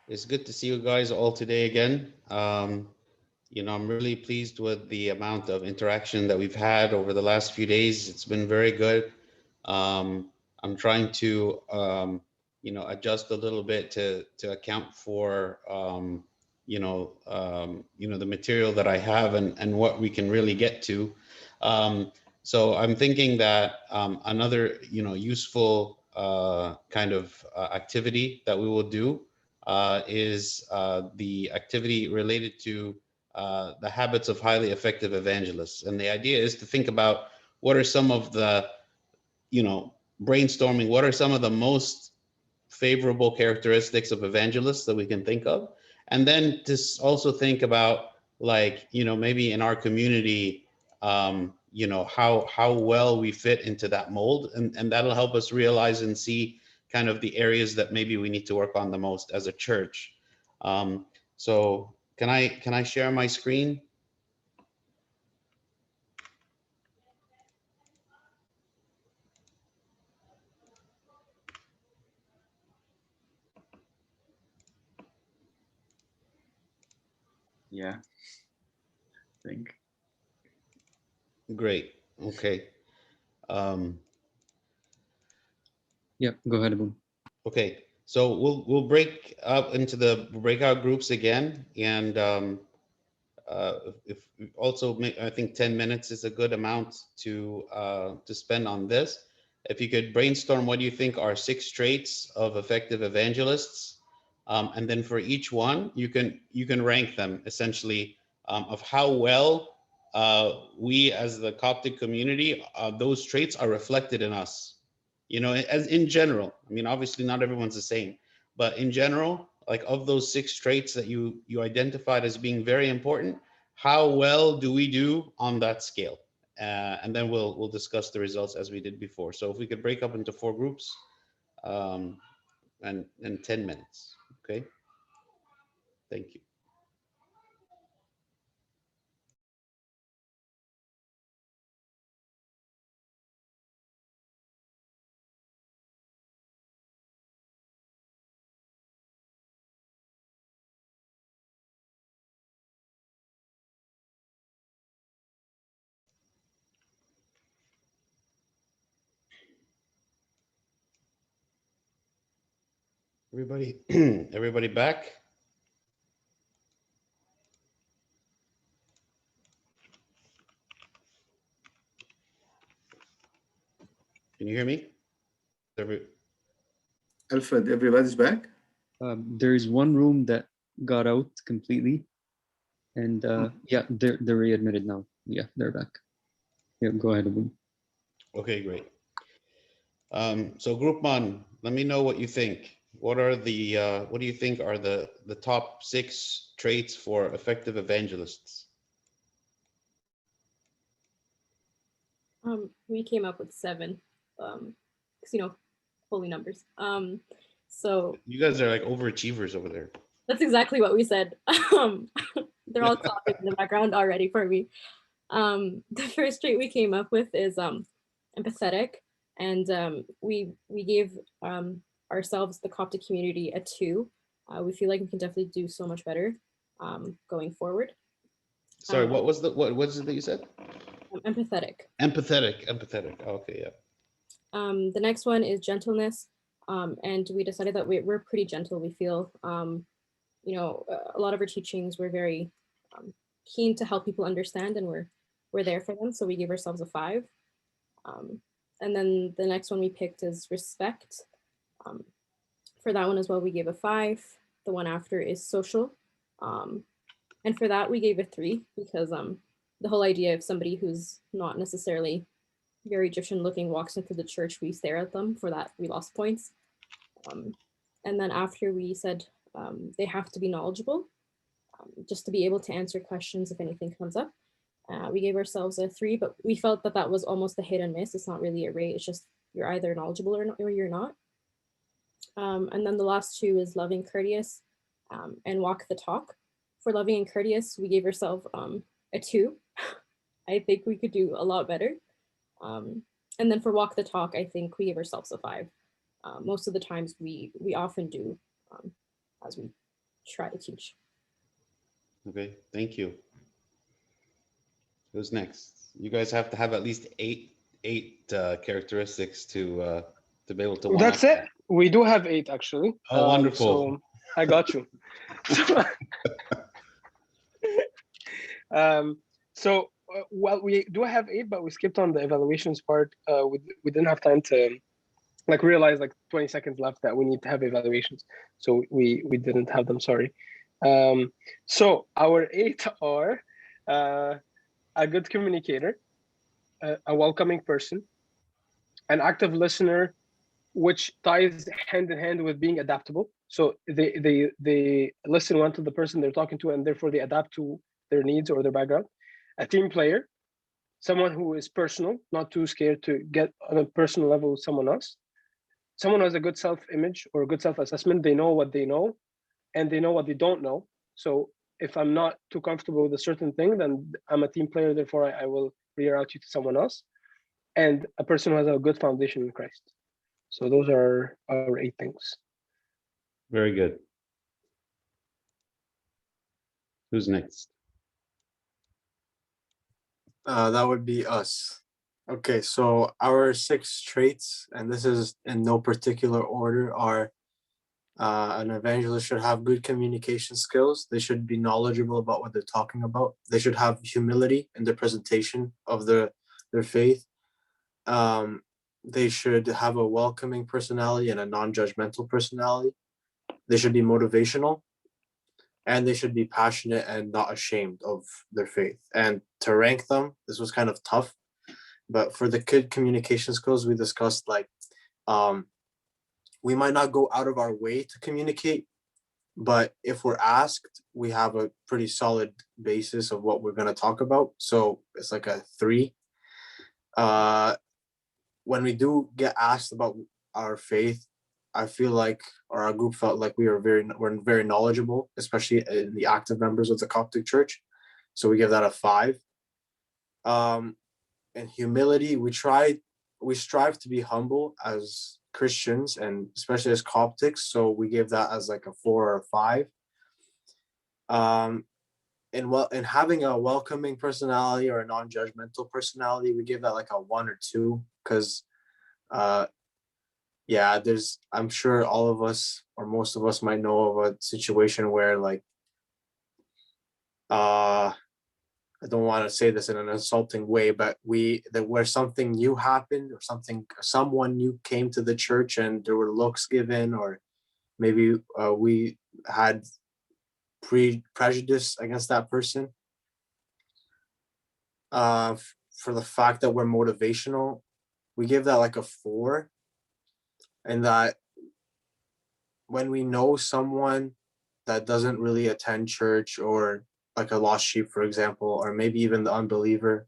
It's good to see you guys all today again. I'm really pleased with the amount of interaction that we've had over the last few days. It's been very good. I'm trying to, adjust a little bit to account for, the material that I have and what we can really get to. So I'm thinking that another, useful kind of activity that we will do is the activity related to the habits of highly effective evangelists. And the idea is to think about what are some of the, brainstorming, what are some of the most favorable characteristics of evangelists that we can think of. And then to also think about, like, maybe in our community, how well we fit into that mold. And that'll help us realize and see kind of the areas that maybe we need to work on the most as a church. So can I share my screen? Yeah, I think. Great. Okay. Um, Yeah, go ahead, Abu. okay. So we'll break up into the breakout groups again, and if also I think 10 minutes is a good amount to spend on this. If you could brainstorm what you think are 6 traits of effective evangelists, and then for each one you can rank them essentially, of how well we as the Coptic community, those traits are reflected in us. As in general, I mean, obviously not everyone's the same, but in general, like, of those 6 traits that you identified as being very important, how well do we do on that scale? And then we'll discuss the results as we did before. So if we could break up into 4 groups, um, and 10 minutes. Okay. Thank you. Everybody, everybody back? Can you hear me? Every, Alfred, everybody's back? There is one room that got out completely, and yeah, they're readmitted now. Yeah, they're back. Yeah, go ahead, Abu. okay, great. So Group One, let me know what you think. What do you think are the top 6 traits for effective evangelists? We came up with 7, because holy numbers. So You guys are like overachievers over there. that's exactly what we said. They're all clapping in the background already for me. The first trait we came up with is empathetic, and we gave ourselves, the Coptic community, a 2. We feel like we can definitely do so much better going forward. Sorry, what was it that you said? Empathetic. Empathetic. Oh, okay, yeah. The next one is gentleness, and we decided that we're pretty gentle. We feel, a lot of our teachings were very keen to help people understand, and we're there for them. So we gave ourselves a 5. And then the next one we picked is respect. For that one as well, we gave a 5. The one after is social. And for that, we gave a 3 because the whole idea of somebody who's not necessarily very Egyptian looking walks into the church, we stare at them. For that, we lost points. And then after, we said they have to be knowledgeable, just to be able to answer questions if anything comes up. We gave ourselves a 3, but we felt that that was almost a hit and miss. It's not really a rate. It's just you're either knowledgeable or you're not. And then the last 2 is loving, courteous, and walk the talk. For loving and courteous, we gave ourselves a 2. I think we could do a lot better. And then for walk the talk, I think we gave ourselves a 5. Most of the times we often do as we try to teach. Okay, thank you. Who's next? You guys have to have at least eight characteristics to be able to one That's up. it. We do have 8 actually. Oh, wonderful. So I got you. So well, we do have 8, but we skipped on the evaluations part. We didn't have time to like realize like 20 seconds left that we need to have evaluations. So we didn't have them, sorry. So our 8 are a good communicator, a welcoming person, an active listener, which ties hand in hand with being adaptable. So they listen well to the person they're talking to, and therefore they adapt to their needs or their background. A team player, someone who is personal, not too scared to get on a personal level with someone else. Someone who has a good self-image or a good self-assessment. They know what they know, and they know what they don't know. So if I'm not too comfortable with a certain thing, then I'm a team player. Therefore, I will reroute you to someone else. And a person who has a good foundation in Christ. So those are our 8 things. Very good. Who's next? That would be us. Okay, so our 6 traits, and this is in no particular order, are an evangelist should have good communication skills. They should be knowledgeable about what they're talking about. They should have humility in the presentation of their faith. They should have a welcoming personality and a non-judgmental personality. They should be motivational, and they should be passionate and not ashamed of their faith. And to rank them, this was kind of tough, but for the good communication skills, we discussed like, we might not go out of our way to communicate, but if we're asked, we have a pretty solid basis of what we're going to talk about. So it's like a 3. When we do get asked about our faith, I feel like, or our group felt like we're very knowledgeable, especially in the active members of the Coptic Church. So we give that a 5. And humility, we strive to be humble as Christians and especially as Coptics. So we give that as like a 4 or a 5. And having a welcoming personality or a non-judgmental personality, we give that like a 1 or 2, because yeah, I'm sure all of us or most of us might know of a situation where like, I don't want to say this in an insulting way, but where something new happened or someone new came to the church and there were looks given, or maybe we had prejudice against that person. For the fact that we're motivational, we give that like a 4. And that when we know someone that doesn't really attend church, or like a lost sheep, for example, or maybe even the unbeliever,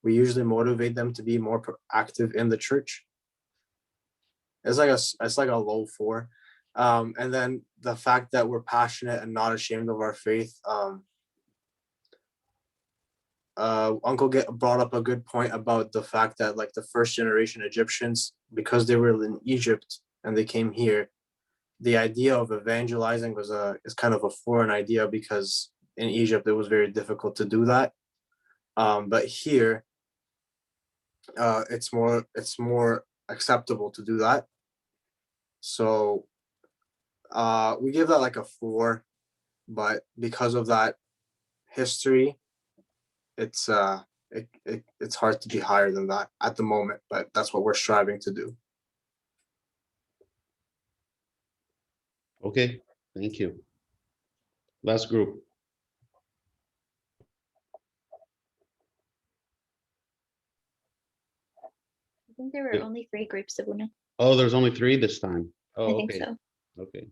we usually motivate them to be more active in the church. It's like a low 4. And then the fact that we're passionate and not ashamed of our faith. Uncle brought up a good point about the fact that like the first generation Egyptians, because they were in Egypt and they came here, the idea of evangelizing is kind of a foreign idea, because in Egypt it was very difficult to do that. But here, it's more acceptable to do that. So we give that like a 4, but because of that history, it's hard to be higher than that at the moment. But that's what we're striving to do. Okay, thank you. Last group. I think there were only 3 groups of women. Oh, there's only 3 this time. Oh, I think okay. so. Okay.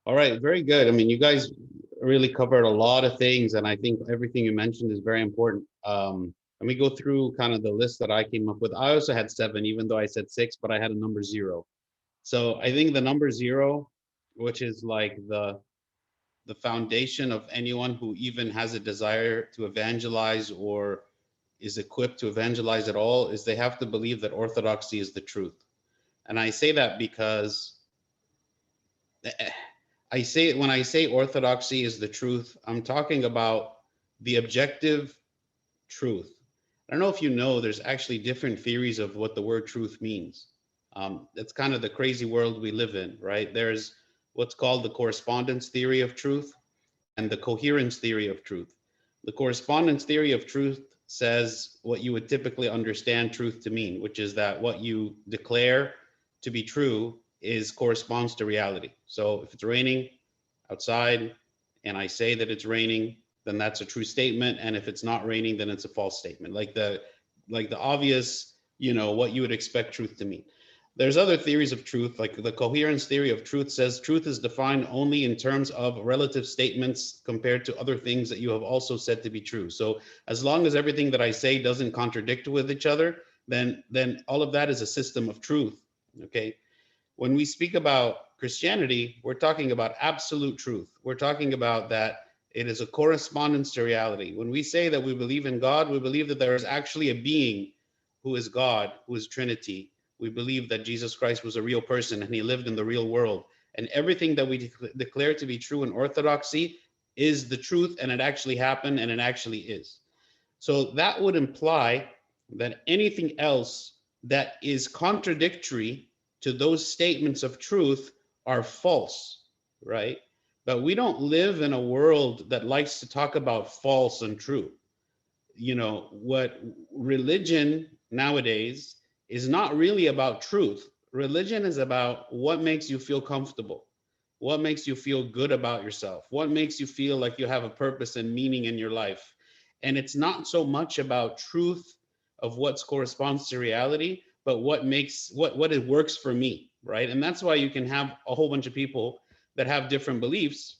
All right, very good. I mean, you guys really covered a lot of things, and I think everything you mentioned is very important. Let me go through kind of the list that I came up with. I also had 7, even though I said 6, but I had a number 0. So I think the number 0, which is like the foundation of anyone who even has a desire to evangelize or is equipped to evangelize at all, is they have to believe that orthodoxy is the truth. And I say that because when I say orthodoxy is the truth, I'm talking about the objective truth. I don't know if you know, there's actually different theories of what the word truth means. It's kind of the crazy world we live in, right? There's what's called the correspondence theory of truth and the coherence theory of truth. The correspondence theory of truth says what you would typically understand truth to mean, which is that what you declare to be true corresponds to reality. So if it's raining outside and I say that it's raining, then that's a true statement. And if it's not raining, then it's a false statement. Like the obvious, what you would expect truth to mean. There's other theories of truth, like the coherence theory of truth says truth is defined only in terms of relative statements compared to other things that you have also said to be true. So as long as everything that I say doesn't contradict with each other, then all of that is a system of truth. Okay. When we speak about Christianity, we're talking about absolute truth. We're talking about that it is a correspondence to reality. When we say that we believe in God, we believe that there is actually a being who is God, who is Trinity. We believe that Jesus Christ was a real person and he lived in the real world. And everything that we declare to be true in orthodoxy is the truth, and it actually happened, and it actually is. So that would imply that anything else that is contradictory to those statements of truth are false, right? But we don't live in a world that likes to talk about false and true. What religion nowadays is not really about truth. Religion is about what makes you feel comfortable, what makes you feel good about yourself, what makes you feel like you have a purpose and meaning in your life. And it's not so much about truth of what corresponds to reality, but what it works for me, right? And that's why you can have a whole bunch of people that have different beliefs.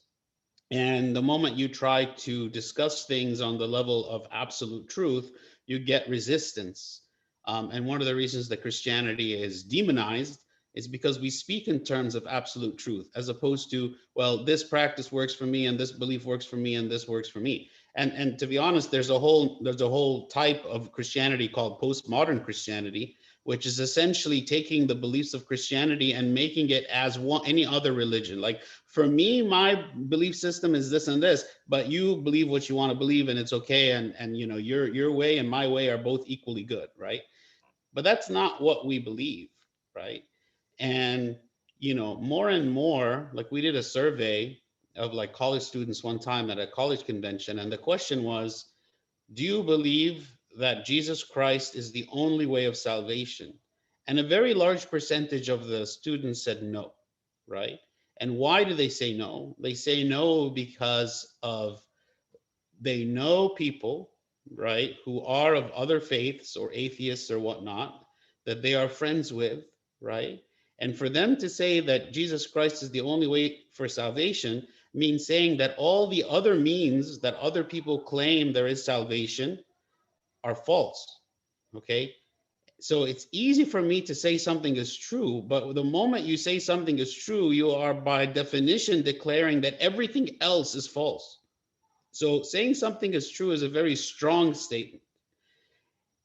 And the moment you try to discuss things on the level of absolute truth, you get resistance. And one of the reasons that Christianity is demonized is because we speak in terms of absolute truth, as opposed to, well, this practice works for me, and this belief works for me, and this works for me. And to be honest, there's a whole type of Christianity called postmodern Christianity, which is essentially taking the beliefs of Christianity and making it as any other religion. Like, for me, my belief system is this and this, but you believe what you want to believe, and it's okay. And your way and my way are both equally good, right? But that's not what we believe, right? And more and more, like, we did a survey of like college students one time at a college convention, and the question was, do you believe that Jesus Christ is the only way of salvation? And a very large percentage of the students said no, right? And why do they say no? They say no because they know people, right, who are of other faiths or atheists or whatnot, that they are friends with, right? And for them to say that Jesus Christ is the only way for salvation means saying that all the other means that other people claim there is salvation are false, okay? So it's easy for me to say something is true, but the moment you say something is true, you are by definition declaring that everything else is false. So saying something is true is a very strong statement.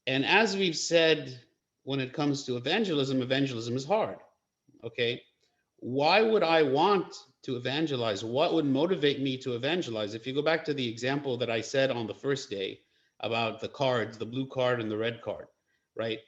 And as we've said, when it comes to evangelism is hard, okay? Why would I want to evangelize? What would motivate me to evangelize? If you go back to the example that I said on the first day about the cards, the blue card and the red card, right?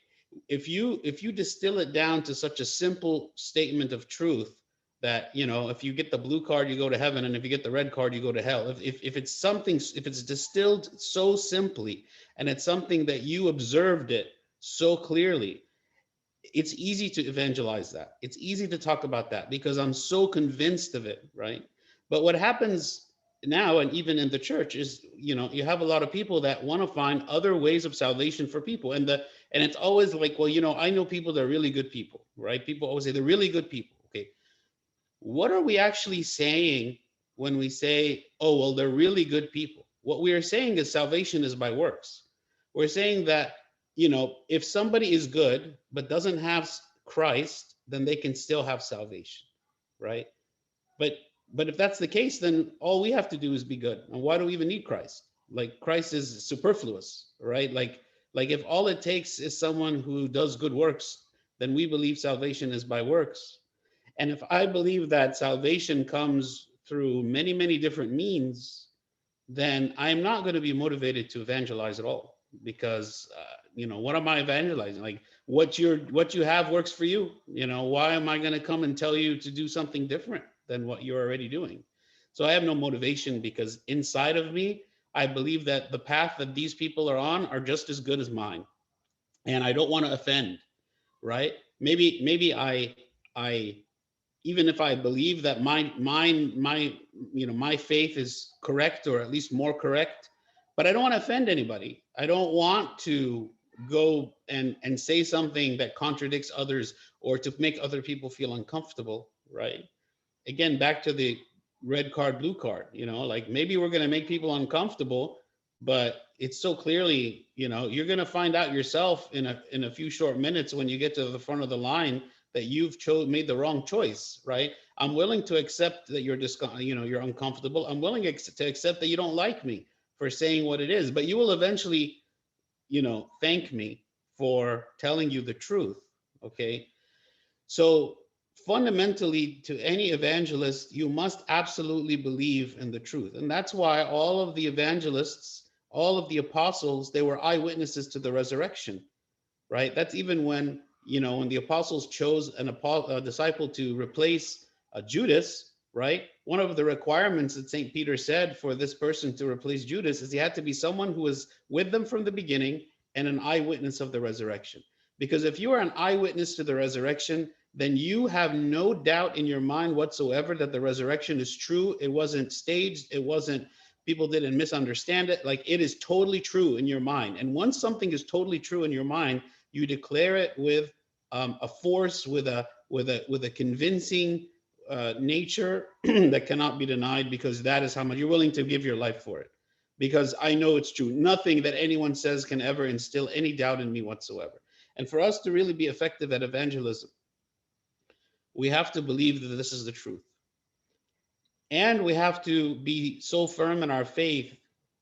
If you distill it down to such a simple statement of truth that, if you get the blue card, you go to heaven, and if you get the red card, you go to hell. If it's distilled so simply, and it's something that you observed it so clearly, it's easy to evangelize that. It's easy to talk about that because I'm so convinced of it, right? But what happens now, and even in the church, is you have a lot of people that want to find other ways of salvation for people, and it's always like, well, I know people that are really good people, right? People always say they're really good people. Okay, what are we actually saying when we say, oh, well, they're really good people? What we are saying is salvation is by works. We're saying that, if somebody is good but doesn't have Christ, then they can still have salvation, right? But if that's the case, then all we have to do is be good. And why do we even need Christ? Like, Christ is superfluous, right? Like if all it takes is someone who does good works, then we believe salvation is by works. And if I believe that salvation comes through many, many different means, then I'm not going to be motivated to evangelize at all, because what am I evangelizing? Like, what you have works for you. Why am I going to come and tell you to do something different than what you're already doing? So I have no motivation, because inside of me, I believe that the path that these people are on are just as good as mine, and I don't want to offend, right? Maybe I even if I believe that my faith is correct, or at least more correct, but I don't want to offend anybody. I don't want to go and say something that contradicts others, or to make other people feel uncomfortable, right? Again, back to the red card, blue card, like, maybe we're going to make people uncomfortable, but it's so clearly, you're going to find out yourself in a few short minutes, when you get to the front of the line, that you've made the wrong choice, right? I'm willing to accept that you're uncomfortable. I'm willing to accept that you don't like me for saying what it is, but you will eventually, thank me for telling you the truth. Okay. So fundamentally, to any evangelist, you must absolutely believe in the truth. And that's why all of the evangelists, all of the apostles, they were eyewitnesses to the resurrection, right? That's even when the apostles chose a disciple to replace Judas, right? One of the requirements that St. Peter said for this person to replace Judas is he had to be someone who was with them from the beginning and an eyewitness of the resurrection. Because if you are an eyewitness to the resurrection, then you have no doubt in your mind whatsoever that the resurrection is true. It wasn't staged. People didn't misunderstand it. Like, it is totally true in your mind. And once something is totally true in your mind, you declare it with a force, with a convincing nature that cannot be denied, because that is how much you're willing to give your life for it. Because I know it's true. Nothing that anyone says can ever instill any doubt in me whatsoever. And for us to really be effective at evangelism, we have to believe that this is the truth. And we have to be so firm in our faith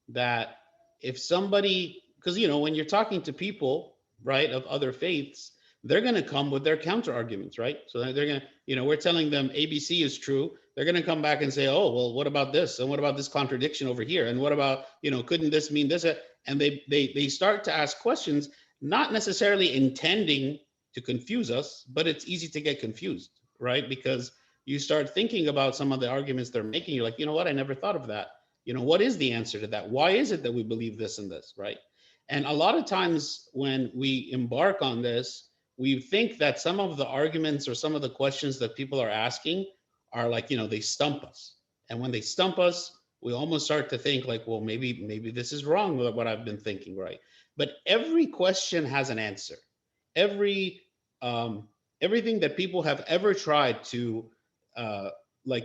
that if somebody, because when you're talking to people, right, of other faiths, they're going to come with their counter arguments, right? So they're going to, we're telling them ABC is true. They're going to come back and say, oh, well, what about this? And what about this contradiction over here? And what about, couldn't this mean this? And they start to ask questions, not necessarily intending to confuse us, but it's easy to get confused, right? Because you start thinking about some of the arguments they're making. You're like, what? I never thought of that. What is the answer to that? Why is it that we believe this and this, right? And a lot of times when we embark on this, we think that some of the arguments or some of the questions that people are asking are like, they stump us. And when they stump us, we almost start to think like, well, maybe this is wrong with what I've been thinking, right? But every question has an answer. Everything that people have ever tried to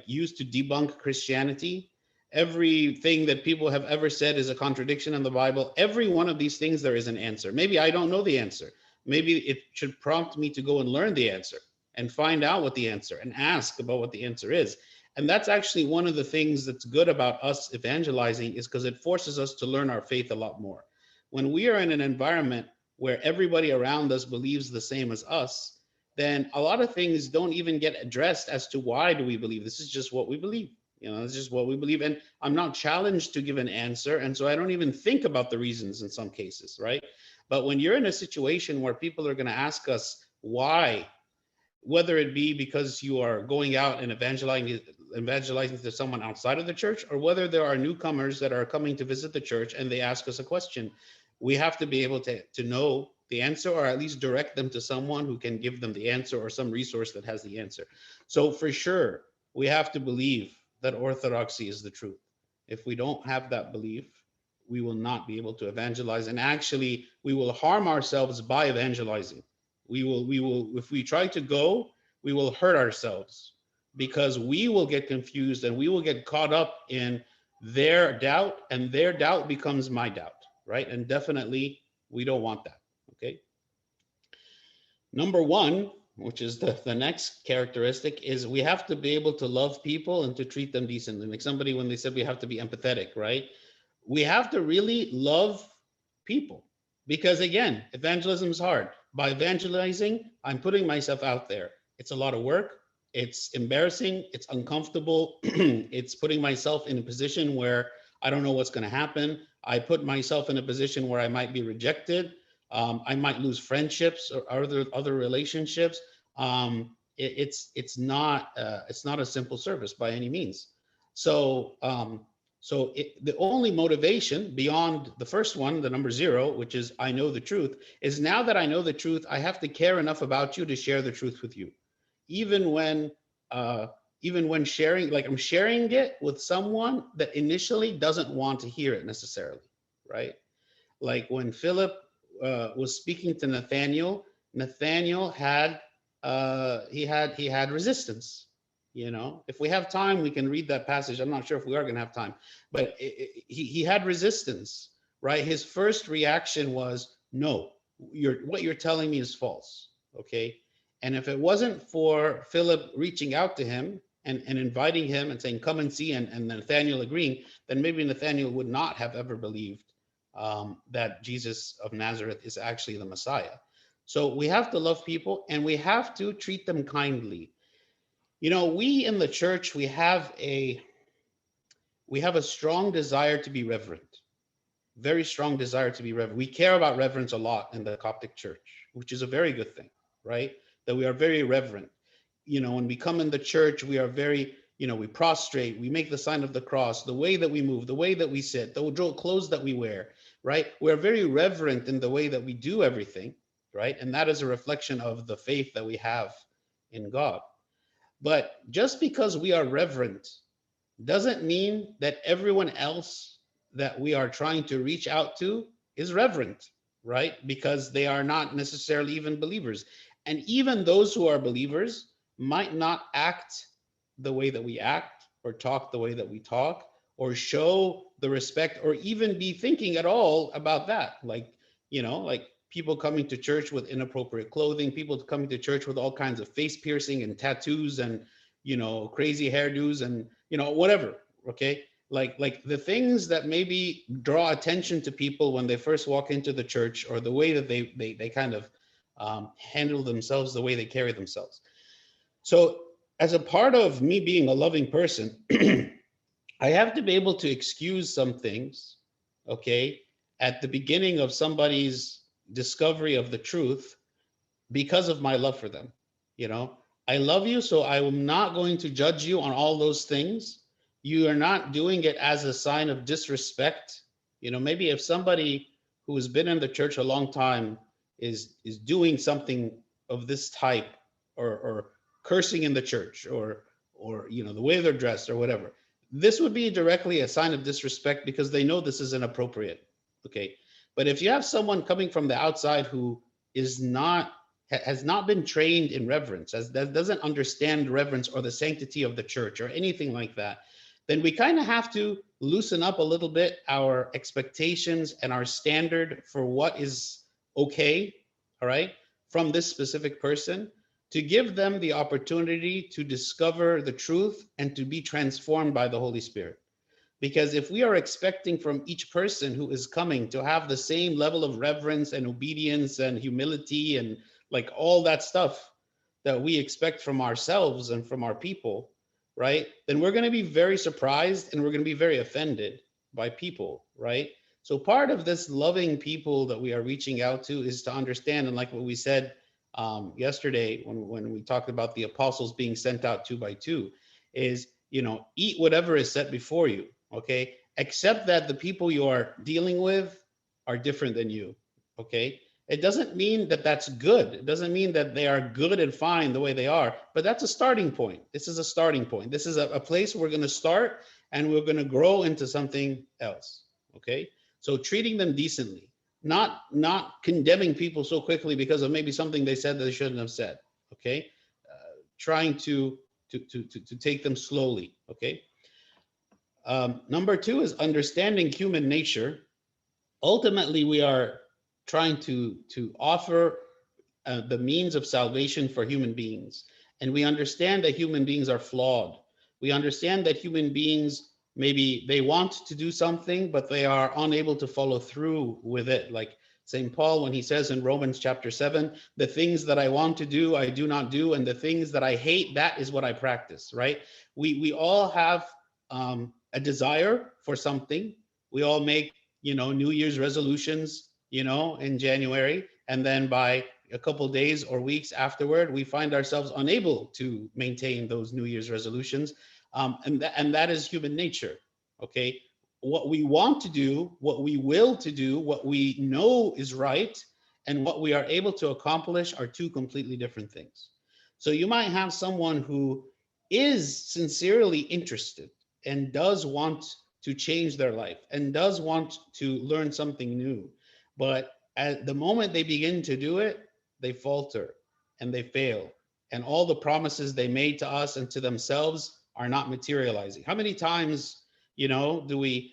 use to debunk Christianity, everything that people have ever said is a contradiction in the Bible, every one of these things, there is an answer. Maybe I don't know the answer. Maybe it should prompt me to go and learn the answer and find out what the answer and ask about what the answer is. And that's actually one of the things that's good about us evangelizing, is because it forces us to learn our faith a lot more. When we are in an environment where everybody around us believes the same as us, then a lot of things don't even get addressed as to why do we believe. This is just what we believe. It's just what we believe. And I'm not challenged to give an answer. And so I don't even think about the reasons in some cases, right? But when you're in a situation where people are going to ask us why, whether it be because you are going out and evangelizing to someone outside of the church, or whether there are newcomers that are coming to visit the church and they ask us a question, we have to be able to know the answer, or at least direct them to someone who can give them the answer, or some resource that has the answer. So for sure, we have to believe that orthodoxy is the truth. If we don't have that belief, we will not be able to evangelize. And actually, we will harm ourselves by evangelizing. We will, if we try to go, we will hurt ourselves, because we will get confused and we will get caught up in their doubt, and their doubt becomes my doubt, right? And definitely we don't want that, okay? Number one, which is the next characteristic, is we have to be able to love people and to treat them decently. Like somebody, when they said we have to be empathetic, right? We have to really love people, because again, evangelism is hard. By evangelizing, I'm putting myself out there. It's a lot of work. It's embarrassing. It's uncomfortable. It's putting myself in a position where I don't know what's going to happen. I put myself in a position where I might be rejected. I might lose friendships or other relationships. It's not a simple service by any means. So the only motivation beyond the first one, the number 0, which is I know the truth, is now that I know the truth, I have to care enough about you to share the truth with you, even when sharing, like I'm sharing it with someone that initially doesn't want to hear it necessarily, right? Like when Philip was speaking to Nathaniel, Nathaniel had he had resistance. You know, if we have time, we can read that passage. I'm not sure if we are going to have time, but he had resistance, right? His first reaction was, no, what you're telling me is false. Okay. And if it wasn't for Philip reaching out to him and inviting him and saying, come and see, and Nathaniel agreeing, then maybe Nathaniel would not have ever believed that Jesus of Nazareth is actually the Messiah. So we have to love people and we have to treat them kindly. You know, we in the church, we have a strong desire to be reverent, very strong desire to be reverent. We care about reverence a lot in the Coptic church, which is a very good thing, right? That we are very reverent. You know, when we come in the church, we are very, you know, we prostrate, we make the sign of the cross, the way that we move, the way that we sit, the clothes that we wear, right? We're very reverent in the way that we do everything, right? And that is a reflection of the faith that we have in God. But just because we are reverent doesn't mean that everyone else that we are trying to reach out to is reverent, right? Because they are not necessarily even believers. And even those who are believers might not act the way that we act, or talk the way that we talk, or show the respect, or even be thinking at all about that. Like, you know, like people coming to church with inappropriate clothing, people coming to church with all kinds of face piercing and tattoos and, you know, crazy hairdos and, you know, whatever. Okay. Like the things that maybe draw attention to people when they first walk into the church, or the way that they kind of handle themselves, the way they carry themselves. So as a part of me being a loving person, I have to be able to excuse some things, okay, at the beginning of somebody's discovery of the truth, because of my love for them. You know, I love you, so I am not going to judge you on all those things. You are not doing it as a sign of disrespect. You know, maybe if somebody who has been in the church a long time is doing something of this type, or cursing in the church, or you know, the way they're dressed or whatever, this would be directly a sign of disrespect, because they know this is inappropriate. Okay. But if you have someone coming from the outside who is not has not been trained in reverence, that doesn't understand reverence or the sanctity of the church or anything like that, then we kind of have to loosen up a little bit our expectations and our standard for what is okay, all right, from this specific person, to give them the opportunity to discover the truth and to be transformed by the Holy Spirit. Because if we are expecting from each person who is coming to have the same level of reverence and obedience and humility and like all that stuff that we expect from ourselves and from our people, right? Then we're going to be very surprised and we're going to be very offended by people, right? So part of this loving people that we are reaching out to is to understand, and like what we said yesterday when we talked about the apostles being sent out 2 by 2, is, you know, eat whatever is set before you. Okay, accept that the people you are dealing with are different than you. Okay, it doesn't mean that that's good. It doesn't mean that they are good and fine the way they are, but that's a starting point. This is a starting point. This is a place we're going to start, and we're going to grow into something else. Okay, so treating them decently, not condemning people so quickly because of maybe something they said that they shouldn't have said. Okay, trying to take them slowly. Okay. Number 2 is understanding human nature. Ultimately, we are trying to offer the means of salvation for human beings. And we understand that human beings are flawed. We understand that human beings, maybe they want to do something, but they are unable to follow through with it. Like St. Paul, when he says in Romans chapter 7, the things that I want to do, I do not do, and the things that I hate, that is what I practice, right? We all have a desire for something. We all make, New Year's resolutions, in January, and then by a couple days or weeks afterward, we find ourselves unable to maintain those New Year's resolutions. And that is human nature, okay? What we want to do, what we will to do, what we know is right, and what we are able to accomplish are two completely different things. So you might have someone who is sincerely interested and does want to change their life and does want to learn something new. But at the moment they begin to do it, they falter and they fail. And all the promises they made to us and to themselves are not materializing. How many times, do we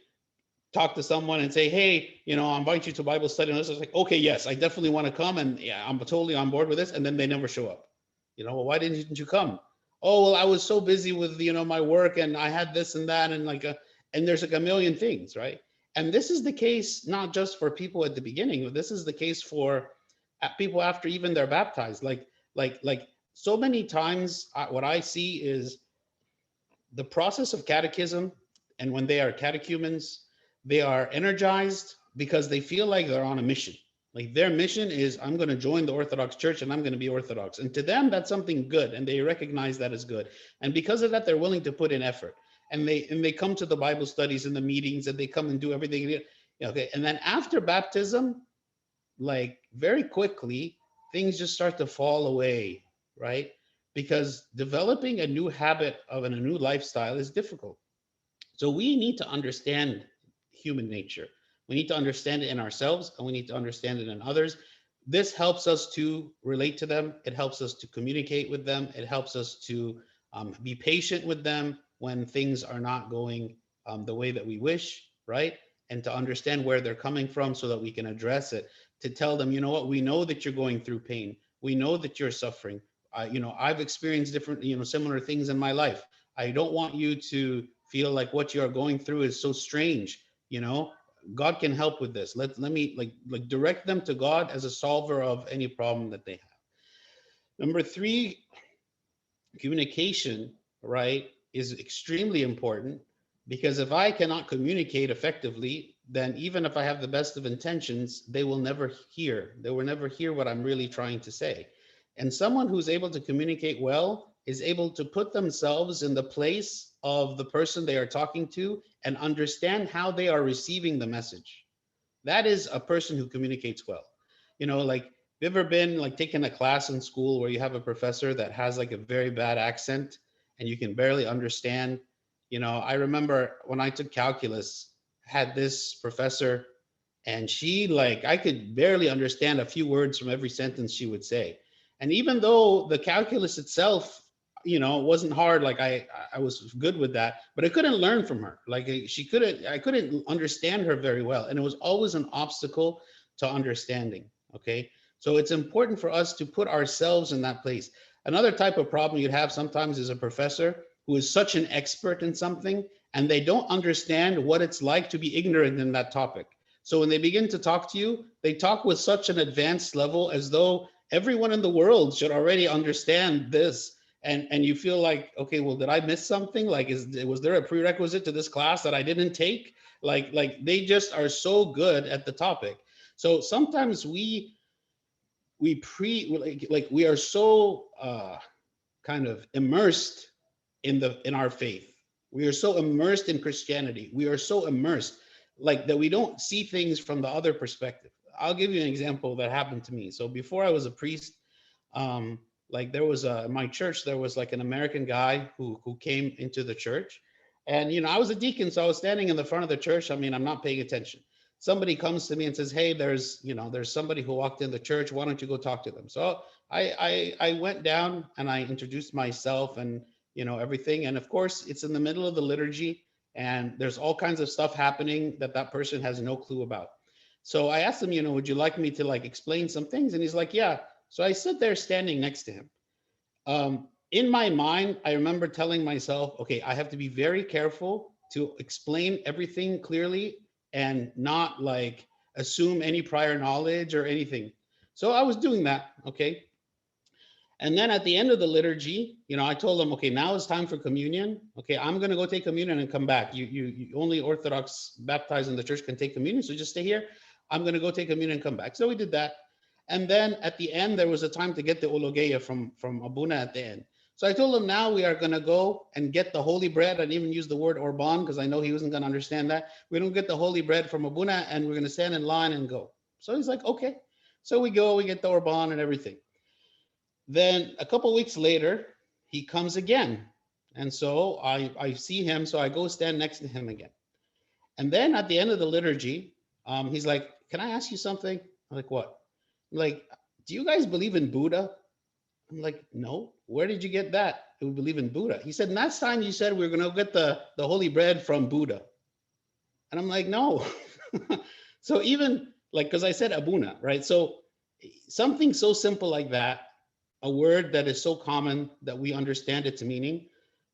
talk to someone and say, hey, I invite you to Bible study. And this is like, okay, yes, I definitely want to come. And yeah, I'm totally on board with this. And then they never show up. Well, why didn't you come? Oh, well, I was so busy with, my work and I had this and that. And and there's like a million things, right? And this is the case, not just for people at the beginning, but this is the case for people after even they're baptized. Like so many times what I see is the process of catechism. And when they are catechumens, they are energized because they feel like they're on a mission. Like their mission is, I'm going to join the Orthodox Church and I'm going to be Orthodox. And to them, that's something good. And they recognize that as good. And because of that, they're willing to put in effort. And they come to the Bible studies and the meetings and they come and do everything. Okay. And then after baptism, like very quickly, things just start to fall away, right? Because developing a new habit of a new lifestyle is difficult. So we need to understand human nature. We need to understand it in ourselves and we need to understand it in others. This helps us to relate to them. It helps us to communicate with them. It helps us to be patient with them when things are not going the way that we wish, right? And to understand where they're coming from so that we can address it. To tell them, what, we know that you're going through pain. We know that you're suffering. I've experienced different, similar things in my life. I don't want you to feel like what you are going through is so strange. God can help with this. Let me like direct them to God as a solver of any problem that they have. Number 3, communication, right, is extremely important, because if I cannot communicate effectively, then even if I have the best of intentions, they will never hear. They will never hear what I'm really trying to say. And someone who's able to communicate well is able to put themselves in the place of the person they are talking to and understand how they are receiving the message. That is a person who communicates well. Like, have you ever been like taking a class in school where you have a professor that has like a very bad accent and you can barely understand? I remember when I took calculus, had this professor, and she, like, I could barely understand a few words from every sentence she would say. And even though the calculus itself, wasn't hard, like I was good with that, but I couldn't learn from her. Like I couldn't understand her very well. And it was always an obstacle to understanding. Okay. So it's important for us to put ourselves in that place. Another type of problem you'd have sometimes is a professor who is such an expert in something and they don't understand what it's like to be ignorant in that topic. So when they begin to talk to you, they talk with such an advanced level as though everyone in the world should already understand this. And you feel like, okay, well, did I miss something? Like, was there a prerequisite to this class that I didn't take? Like they just are so good at the topic. So sometimes we are so kind of immersed in our faith. We are so immersed in Christianity. We are so immersed like that we don't see things from the other perspective. I'll give you an example that happened to me. So before I was a priest, like there was in my church, there was like an American guy who came into the church, and I was a deacon, so I was standing in the front of the church. I mean, I'm not paying attention. Somebody comes to me and says, "Hey, there's somebody who walked in the church. Why don't you go talk to them?" So I went down and I introduced myself and everything. And of course, it's in the middle of the liturgy, and there's all kinds of stuff happening that person has no clue about. So I asked him, would you like me to like explain some things? And he's like, yeah. So I stood there standing next to him. In my mind, I remember telling myself, okay, I have to be very careful to explain everything clearly and not like assume any prior knowledge or anything. So I was doing that, okay? And then at the end of the liturgy, I told them, okay, now it's time for communion. Okay, I'm going to go take communion and come back. You only Orthodox baptized in the church can take communion, so just stay here. I'm going to go take communion and come back. So we did that. And then at the end, there was a time to get the ologeia from Abuna at the end. So I told him, now we are going to go and get the holy bread. I didn't even use the word orban because I know he wasn't going to understand that. We're going to get the holy bread from Abuna and we're going to stand in line and go. So he's like, okay. So we go, we get the orban and everything. Then a couple of weeks later, he comes again. And so I see him. So I go stand next to him again. And then at the end of the liturgy, he's like, can I ask you something? I'm like, what? I'm like, do you guys believe in Buddha? I'm like, no. Where did you get that? We believe in Buddha. He said, last time you said we we're going to get the holy bread from Buddha. And I'm like, no. So even like, because I said Abuna, right? So something so simple like that, a word that is so common that we understand its meaning,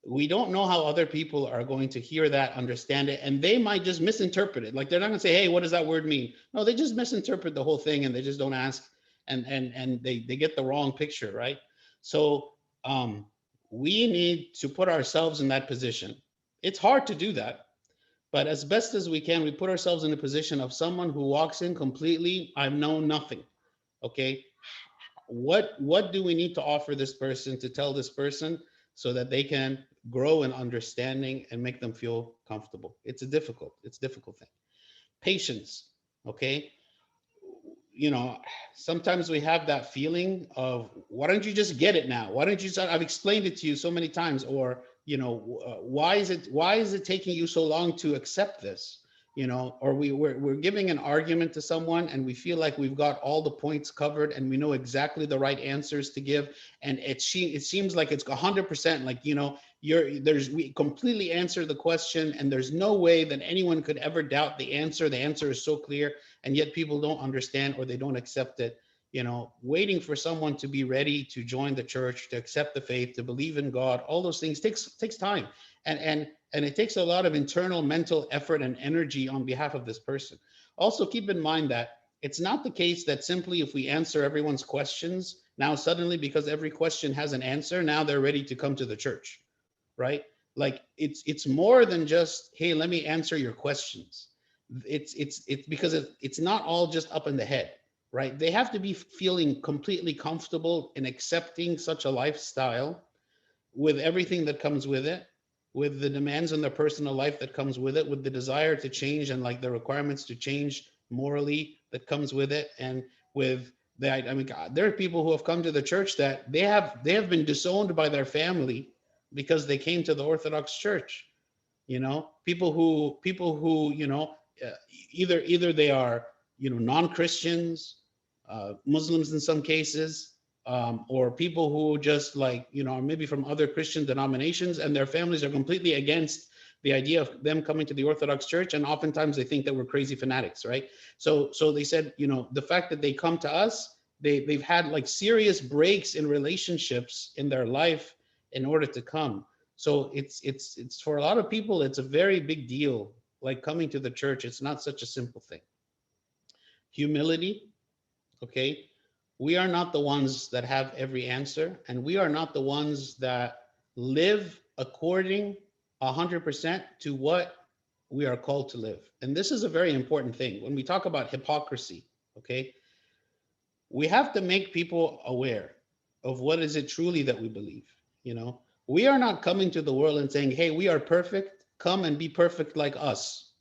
we don't know how other people are going to hear that, understand it, and they might just misinterpret it. Like they're not going to say, hey, what does that word mean? No, they just misinterpret the whole thing and they just don't ask, and they get the wrong picture, right? So we need to put ourselves in that position. It's hard to do that, but as best as we can, we put ourselves in the position of someone who walks in completely, I've known nothing, okay? What do we need to offer this person, to tell this person so that they can grow in understanding and make them feel comfortable? It's a difficult thing. Patience, okay? Sometimes we have that feeling of, why don't you just get it now? Why don't you start? I've explained it to you so many times. Or, why is it taking you so long to accept this? Or we're giving an argument to someone and we feel like we've got all the points covered and we know exactly the right answers to give. And it seems like it's 100%, like, we completely answer the question and there's no way that anyone could ever doubt the answer. The answer is so clear, and yet people don't understand or they don't accept it. Waiting for someone to be ready to join the church, to accept the faith, to believe in God, all those things takes time. And it takes a lot of internal mental effort and energy on behalf of this person. Also, keep in mind that it's not the case that simply if we answer everyone's questions, now suddenly, because every question has an answer, now they're ready to come to the church, right? Like it's more than just, hey, let me answer your questions. It's because it's not all just up in the head, right? They have to be feeling completely comfortable in accepting such a lifestyle with everything that comes with it, with the demands on their personal life that comes with it, with the desire to change and like the requirements to change morally that comes with it. And with that, I mean, God, there are people who have come to the church that they have been disowned by their family because they came to the Orthodox Church. People who either they are non-Christians, Muslims in some cases, or people who just maybe from other Christian denominations, and their families are completely against the idea of them coming to the Orthodox Church, and oftentimes they think that we're crazy fanatics, right? So they said, the fact that they come to us, they've had like serious breaks in relationships in their life in order to come. So it's for a lot of people, it's a very big deal. Like coming to the church, it's not such a simple thing. Humility, okay? We are not the ones that have every answer, and we are not the ones that live according 100% to what we are called to live. And this is a very important thing. When we talk about hypocrisy, okay, we have to make people aware of what is it truly that we believe. We are not coming to the world and saying, hey, we are perfect, come and be perfect like us,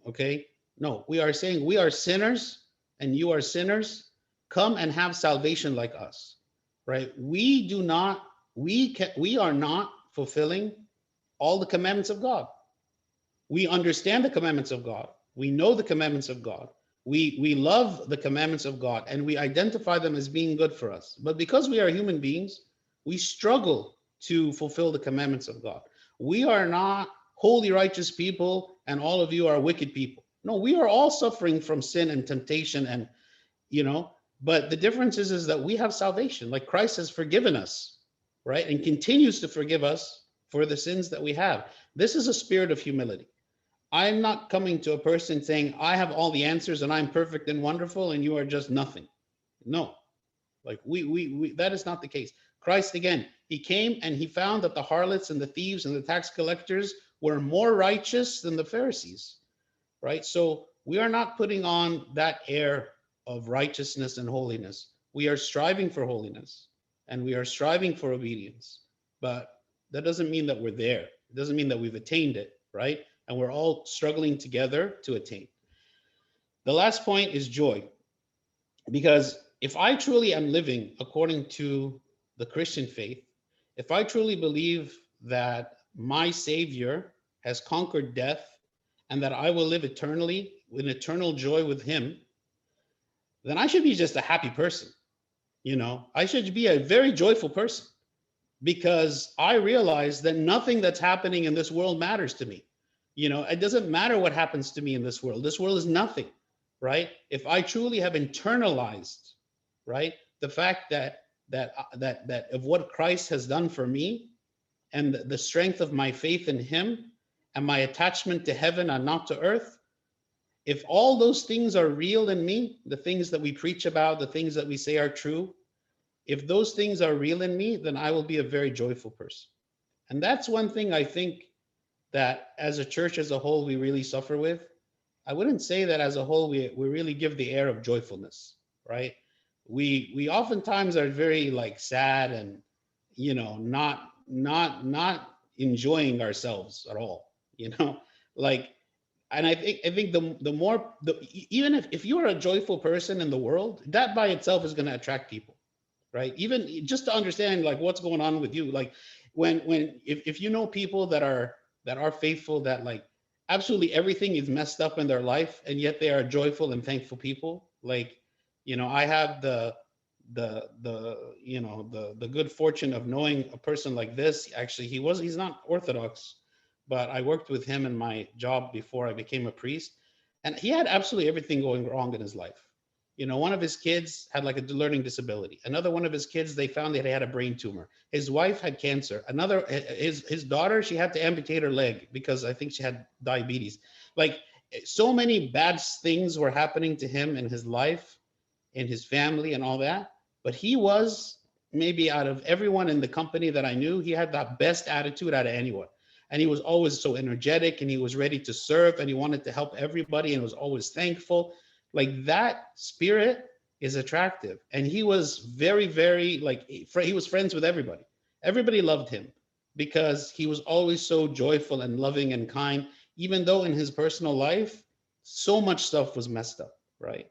okay? No, we are saying we are sinners and you are sinners, come and have salvation like us, right? We are not fulfilling all the commandments of God. We understand the commandments of God. We know the commandments of God. We love the commandments of God, and we identify them as being good for us. But because we are human beings, we struggle to fulfill the commandments of God. We are not holy, righteous people, and all of you are wicked people. No, we are all suffering from sin and temptation, and but the difference is that we have salvation. Like Christ has forgiven us, right? And continues to forgive us for the sins that we have. This is a spirit of humility. I'm not coming to a person saying, I have all the answers and I'm perfect and wonderful and you are just nothing. No, like we that is not the case. Christ, again, he came and he found that the harlots and the thieves and the tax collectors were more righteous than the Pharisees, right? So we are not putting on that air of righteousness and holiness. We are striving for holiness and we are striving for obedience, but that doesn't mean that we're there. It doesn't mean that we've attained it, right? And we're all struggling together to attain. The last point is joy. Because if I truly am living according to the Christian faith, if I truly believe that my Savior has conquered death and that I will live eternally in eternal joy with him, then I should be just a happy person. You know, I should be a very joyful person because I realize that nothing that's happening in this world matters to me. You know, it doesn't matter what happens to me in this world. This world is nothing, right? If I truly have internalized, right, the fact that of what Christ has done for me and the strength of my faith in him and my attachment to heaven and not to earth, if all those things are real in me, the things that we preach about, the things that we say are true, if those things are real in me, then I will be a very joyful person. And that's one thing I think that as a church as a whole, we really suffer with. I wouldn't say that as a whole, we really give the air of joyfulness, right? We oftentimes are very like sad and, you know, not enjoying ourselves at all, you know, like, and I think the more, even if you're a joyful person in the world, that by itself is going to attract people, right? Even just to understand like what's going on with you, like if you know people that are faithful, that like absolutely everything is messed up in their life and yet they are joyful and thankful people, like, you know, I have the you know the good fortune of knowing a person like this. Actually, he's not Orthodox, but I worked with him in my job before I became a priest, and he had absolutely everything going wrong in his life. You know, one of his kids had like a learning disability. Another one of his kids, they found that he had a brain tumor. His wife had cancer. Another, his daughter, she had to amputate her leg because I think she had diabetes. Like so many bad things were happening to him in his life, in his family and all that. But he was maybe out of everyone in the company that I knew, he had the best attitude out of anyone. And he was always so energetic and he was ready to serve and he wanted to help everybody and was always thankful. Like that spirit is attractive. And he was very, very like, he was friends with everybody. Everybody loved him because he was always so joyful and loving and kind, even though in his personal life, so much stuff was messed up, right?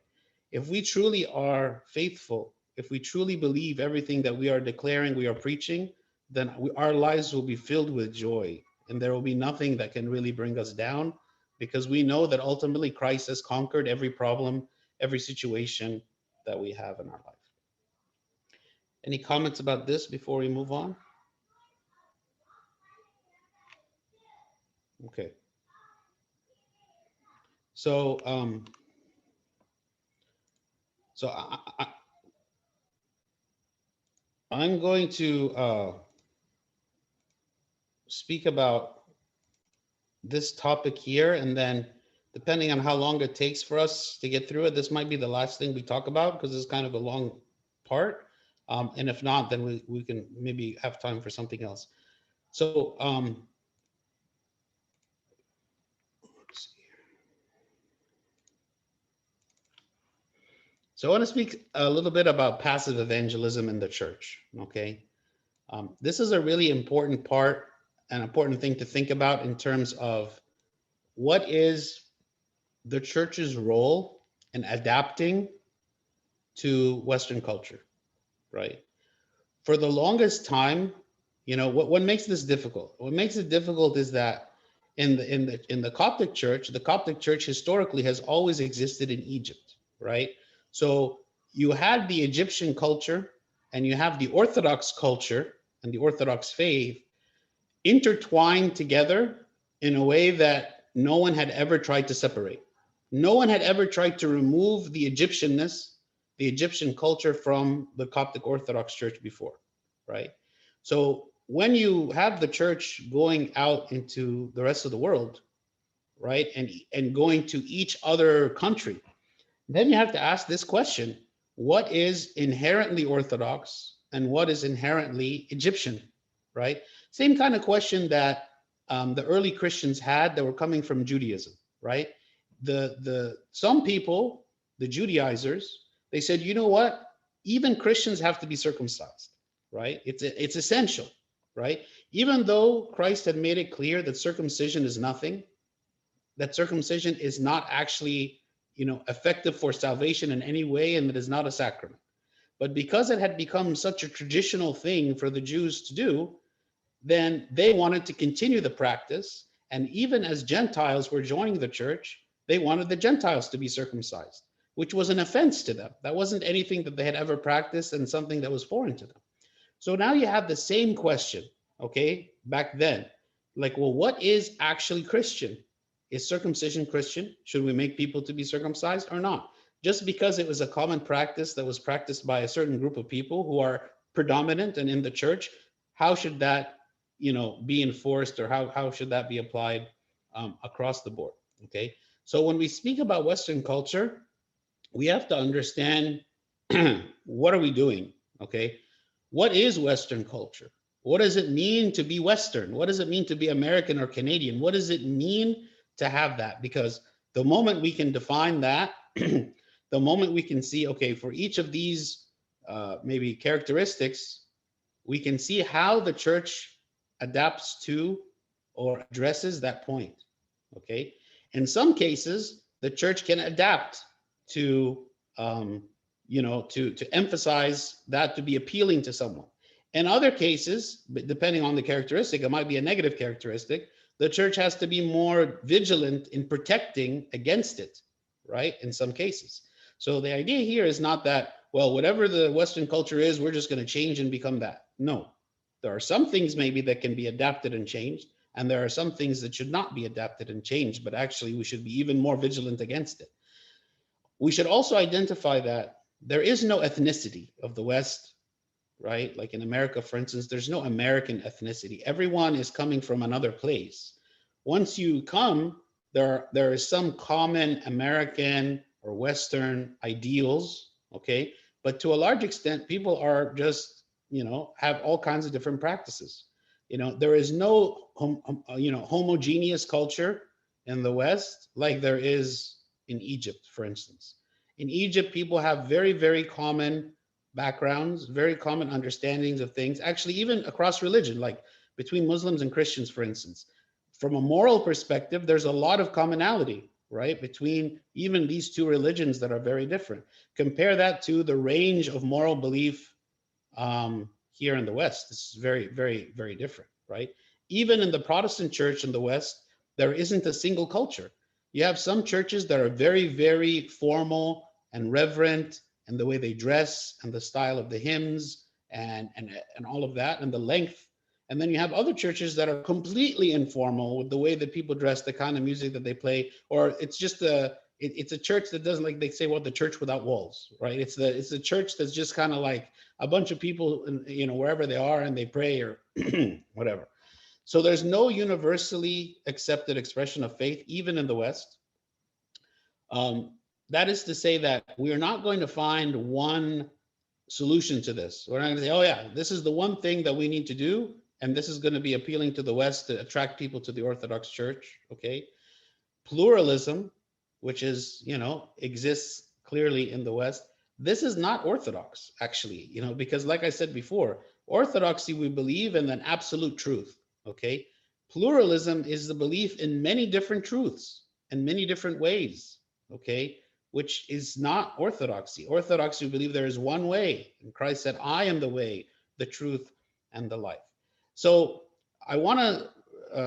If we truly are faithful, if we truly believe everything that we are declaring, we are preaching, then our lives will be filled with joy and there will be nothing that can really bring us down, because we know that ultimately Christ has conquered every problem, every situation that we have in our life. Any comments about this before we move on? Okay. So, I'm going to speak about this topic here, and then depending on how long it takes for us to get through it, this might be the last thing we talk about because it's kind of a long part. And if not, then we can maybe have time for something else. So, I want to speak a little bit about passive evangelism in the church, okay? This is a really important part, an important thing to think about in terms of what is the church's role in adapting to Western culture, right? For the longest time, you know, what makes this difficult? What makes it difficult is that in the Coptic Church historically has always existed in Egypt, right? So you had the Egyptian culture and you have the Orthodox culture and the Orthodox faith intertwined together in a way that no one had ever tried to separate. No one had ever tried to remove the Egyptianness, the Egyptian culture from the Coptic Orthodox Church before, right? So when you have the church going out into the rest of the world, right? And going to each other country. Then you have to ask this question: what is inherently Orthodox and what is inherently Egyptian, right? Same kind of question that the early Christians had that were coming from Judaism, right? Some people, the Judaizers, they said, you know what? Even Christians have to be circumcised, right? It's essential, right? Even though Christ had made it clear that circumcision is nothing, that circumcision is not actually, effective for salvation in any way, and it is not a sacrament. But because it had become such a traditional thing for the Jews to do, then they wanted to continue the practice. And even as Gentiles were joining the church, they wanted the Gentiles to be circumcised, which was an offense to them. That wasn't anything that they had ever practiced and something that was foreign to them. So now you have the same question, okay, back then. Like, well, what is actually Christian? Is circumcision Christian? Should we make people to be circumcised or not? Just because it was a common practice that was practiced by a certain group of people who are predominant and in the church, how should that, be enforced, or how should that be applied across the board? Okay. So when we speak about Western culture, we have to understand what are we doing? Okay. What is Western culture? What does it mean to be Western? What does it mean to be American or Canadian? What does it mean to have that? Because the moment we can define that, the moment we can see, okay, for each of these maybe characteristics, we can see how the church adapts to or addresses that point. Okay. In some cases, the church can adapt to to emphasize that, to be appealing to someone. In other cases, depending on the characteristic, it might be a negative characteristic, the church has to be more vigilant in protecting against it, right? In some cases. So the idea here is not that, well, whatever the Western culture is, we're just going to change and become that. No, there are some things maybe that can be adapted and changed, and there are some things that should not be adapted and changed, but actually we should be even more vigilant against it. We should also identify that there is no ethnicity of the West, right? Like in America, for instance, there's no American ethnicity. Everyone is coming from another place. Once you come, there is some common American or Western ideals, okay? But to a large extent, people are just, have all kinds of different practices. There is no, homogeneous culture in the West like there is in Egypt, for instance. In Egypt, people have very, very common backgrounds, very common understandings of things, actually, even across religion, like between Muslims and Christians, for instance. From a moral perspective, there's a lot of commonality, right, between even these two religions that are very different. Compare that to the range of moral belief here in the West. This is very, very, very different, right? Even in the Protestant church in the West, there isn't a single culture. You have some churches that are very, very formal and reverent, and the way they dress and the style of the hymns and all of that and the length. And then you have other churches that are completely informal with the way that people dress, the kind of music that they play, or it's just it's a church that doesn't, like they say, well, the church without walls, right? It's a church that's just kind of like a bunch of people, wherever they are, and they pray or whatever. So there's no universally accepted expression of faith, even in the West. That is to say that we are not going to find one solution to this. We're not going to say, oh yeah, this is the one thing that we need to do, and this is going to be appealing to the West to attract people to the Orthodox Church, okay? Pluralism, which is, exists clearly in the West, this is not Orthodox, actually, because like I said before, Orthodoxy, we believe in an absolute truth, okay? Pluralism is the belief in many different truths and many different ways, okay? Which is not Orthodoxy. Orthodoxy, we believe there is one way, and Christ said, I am the way, the truth, and the life. So I want to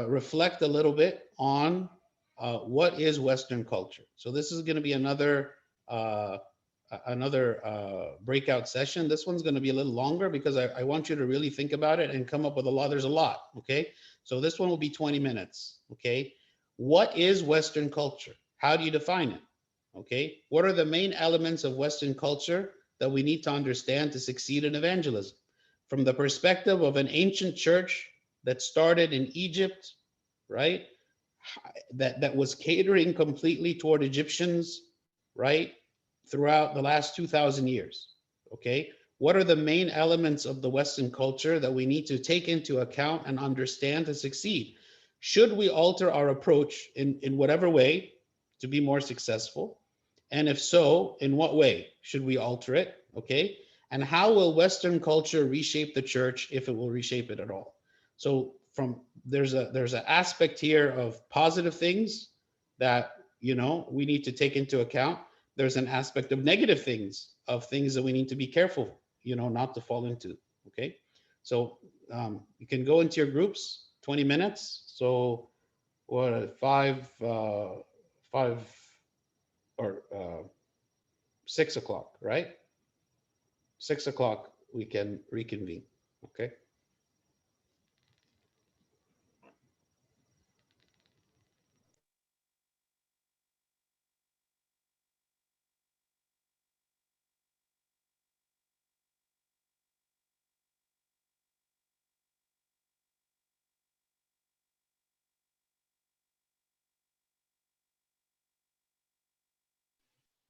reflect a little bit on what is Western culture. So this is going to be another breakout session. This one's going to be a little longer because I want you to really think about it and come up with a lot. There's a lot, okay? So this one will be 20 minutes, okay? What is Western culture? How do you define it? Okay, what are the main elements of Western culture that we need to understand to succeed in evangelism? From the perspective of an ancient church that started in Egypt, right? that was catering completely toward Egyptians, right? Throughout the last 2,000 years, okay? What are the main elements of the Western culture that we need to take into account and understand to succeed? Should we alter our approach in whatever way to be more successful? And if so, in what way should we alter it, okay? And how will Western culture reshape the church, if it will reshape it at all? So there's an aspect here of positive things that, you know, we need to take into account. There's an aspect of negative things, of things that we need to be careful, you know, not to fall into, okay? So you can go into your groups, 20 minutes. So what, 6 o'clock, right? 6 o'clock, we can reconvene, okay?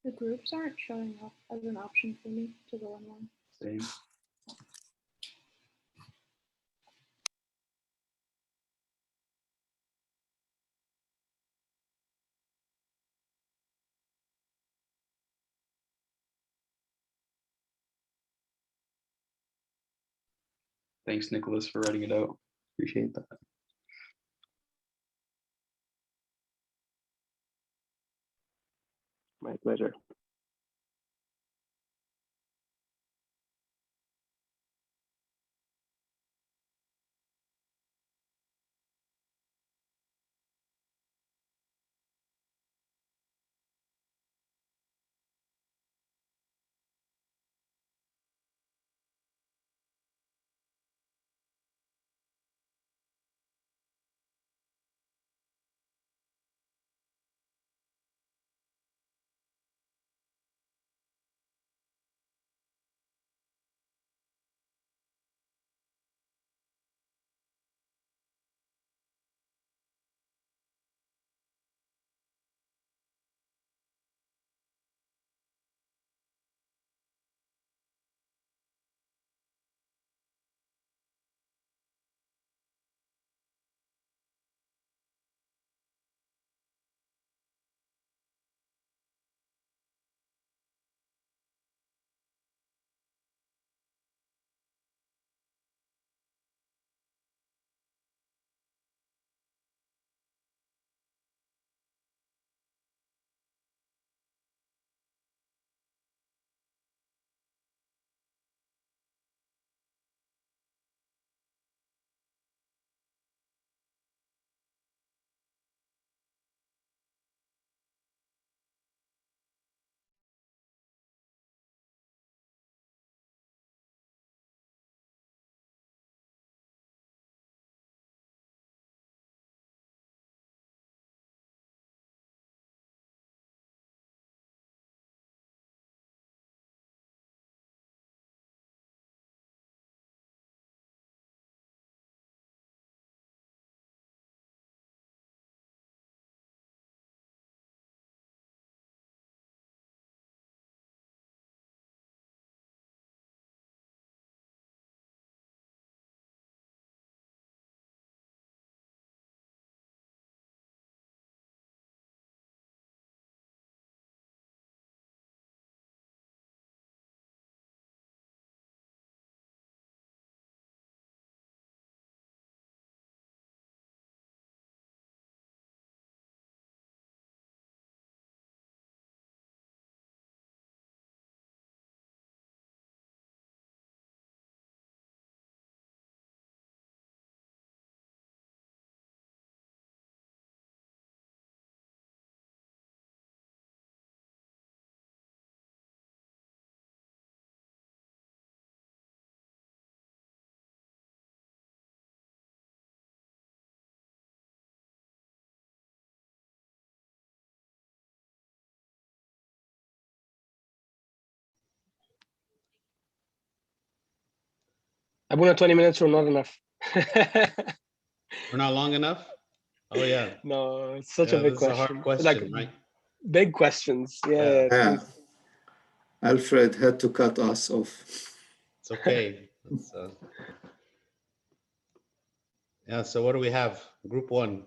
The groups aren't showing up as an option for me to go in one. Same. Thanks, Nicholas, for writing it out. Appreciate that. My pleasure. Abuna, 20 minutes were not enough. We're not long enough? Oh yeah. No, it's such a Yeah, big this is a hard question. question, right? Big questions. Yeah. Yeah, Yeah. please. Alfred had to cut us off. It's okay. Yeah, so what do we have? Group one.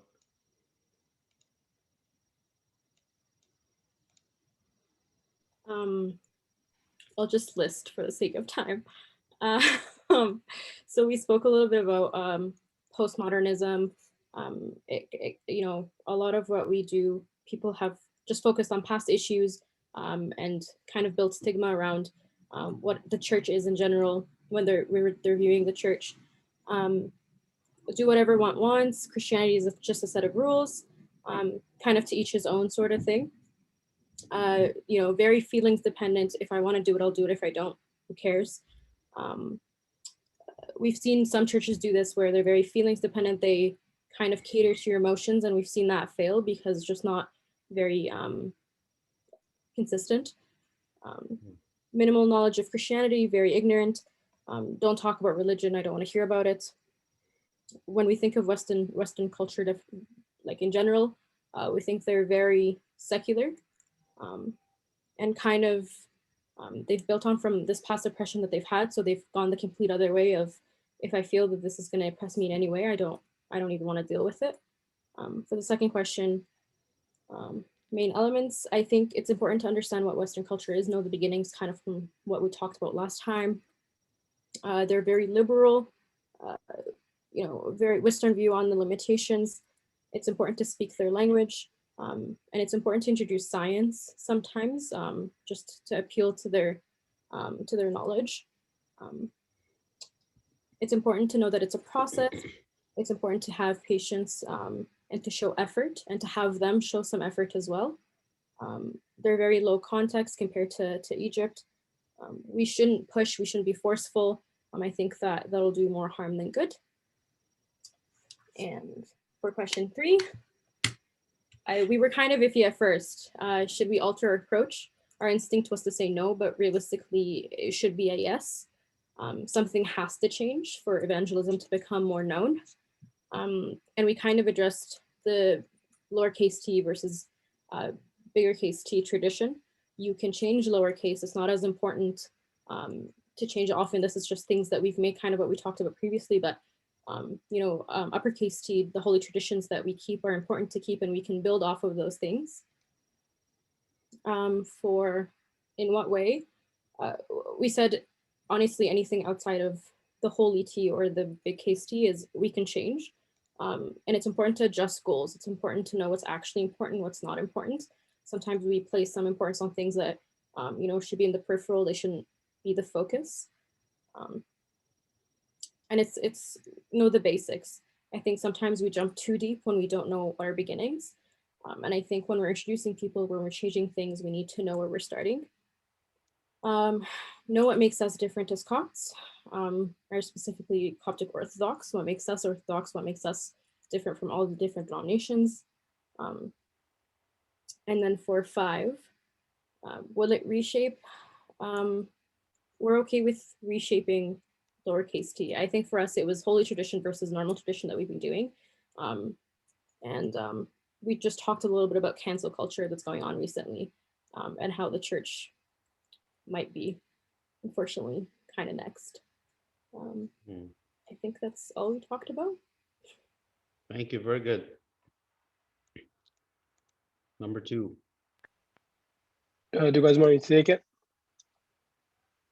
I'll just list for the sake of time. So we spoke a little bit about postmodernism. You know, a lot of what we do, people have just focused on past issues and kind of built stigma around what the church is in general when they're viewing the church. Do whatever one wants. Christianity is just a set of rules, kind of to each his own sort of thing. You know, very feelings dependent. If I want to do it, I'll do it. If I don't, who cares? We've seen some churches do this where they're very feelings dependent. They kind of cater to your emotions, and we've seen that fail because it's just not very consistent. Minimal knowledge of Christianity, very ignorant. Don't talk about religion. I don't want to hear about it. When we think of Western culture, like in general, we think they're very secular, and kind of they've built on from this past oppression that they've had. So they've gone the complete other way of, if I feel that this is going to oppress me in any way, I don't even want to deal with it. For the second question, main elements, I think it's important to understand what Western culture is, know the beginnings kind of from what we talked about last time. They're very liberal, you know, very Western view on the limitations. It's important to speak their language. And it's important to introduce science sometimes, just to appeal to their knowledge. It's important to know that it's a process. It's important to have patience and to show effort, and to have them show some effort as well. They're very low context compared to Egypt. We shouldn't push, we shouldn't be forceful. I think that that'll do more harm than good. And for question 3, we were kind of iffy at first. Should we alter our approach? Our instinct was to say no, but realistically, it should be a yes. Something has to change for evangelism to become more known. And we kind of addressed the lowercase t versus bigger case t tradition. You can change lowercase. It's not as important to change it often. This is just things that we've made, kind of what we talked about previously, but you know, uppercase t, the holy traditions that we keep are important to keep, and we can build off of those things. For in what way? We said, honestly, anything outside of the holy t or the big case t is we can change. And it's important to adjust goals. It's important to know what's actually important, what's not important. Sometimes we place some importance on things that you know, should be in the peripheral. They shouldn't be the focus. And it's know the basics. I think sometimes we jump too deep when we don't know our beginnings. And I think when we're introducing people, when we're changing things, we need to know where we're starting. Know what makes us different as Copts, or specifically Coptic Orthodox, what makes us Orthodox, what makes us different from all the different denominations. And then for 5, will it reshape? We're okay with reshaping lowercase t. I think for us, it was holy tradition versus normal tradition that we've been doing. We just talked a little bit about cancel culture that's going on recently, and how the church might be, unfortunately, kind of next. I think that's all we talked about. Thank you. Very good. Number 2. Do you guys want me to take it?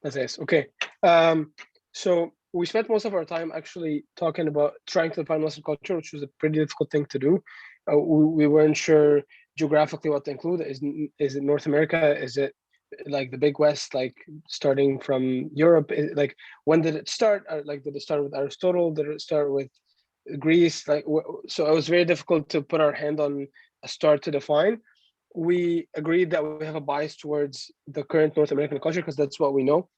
That's nice. Okay. So we spent most of our time actually talking about trying to define Western culture, which was a pretty difficult thing to do. We weren't sure geographically what to include. Is it North America? Is it like the Big West, like starting from Europe? Like, when did it start? Like, did it start with Aristotle? Did it start with Greece? Like, so it was very difficult to put our hand on a start to define. We agreed that we have a bias towards the current North American culture because that's what we know.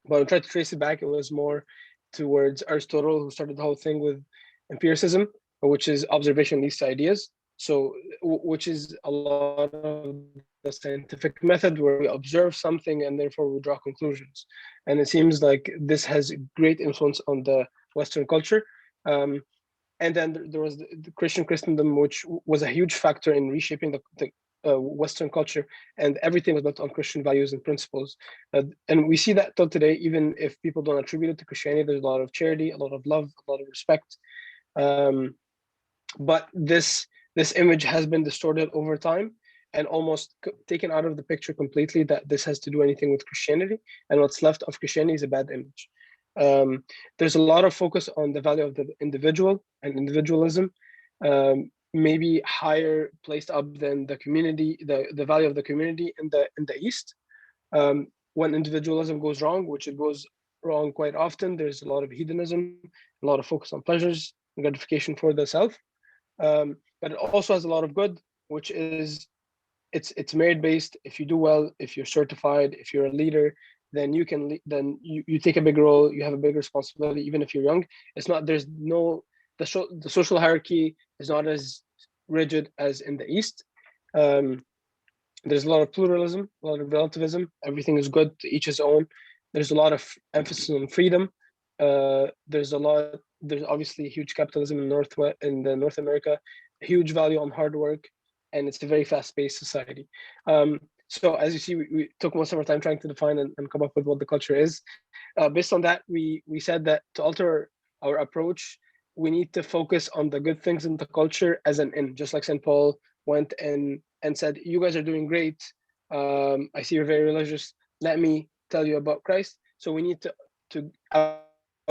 But we tried to trace it back. It was more towards Aristotle, who started the whole thing with empiricism, which is observation leads to ideas. So, which is a lot of the scientific method where we observe something and therefore we draw conclusions. And it seems like this has great influence on the Western culture. And then there was the Christian Christendom, which was a huge factor in reshaping the Western culture, and everything was built on Christian values and principles. And we see that till today, even if people don't attribute it to Christianity, there's a lot of charity, a lot of love, a lot of respect. But this image has been distorted over time and almost taken out of the picture completely, that this has to do anything with Christianity, and what's left of Christianity is a bad image. There's a lot of focus on the value of the individual and individualism, maybe higher placed up than the community, the value of the community in the East. When individualism goes wrong, which it goes wrong quite often, there's a lot of hedonism, a lot of focus on pleasures and gratification for the self. But it also has a lot of good, which is it's merit based. If you do well, if you're certified, if you're a leader, then you can then you take a big role, you have a big responsibility, even if you're young. It's not, there's no, the social hierarchy is not as rigid as in the East. There's a lot of pluralism, a lot of relativism. Everything is good, to each his own. There's a lot of emphasis on freedom. There's obviously huge capitalism in North America, huge value on hard work, and it's a very fast-paced society. So as you see, we took most of our time trying to define and come up with what the culture is. Based on that, we said that to alter our approach, we need to focus on the good things in the culture as an in, just like St. Paul went and said, you guys are doing great. I see you're very religious. Let me tell you about Christ. So we need to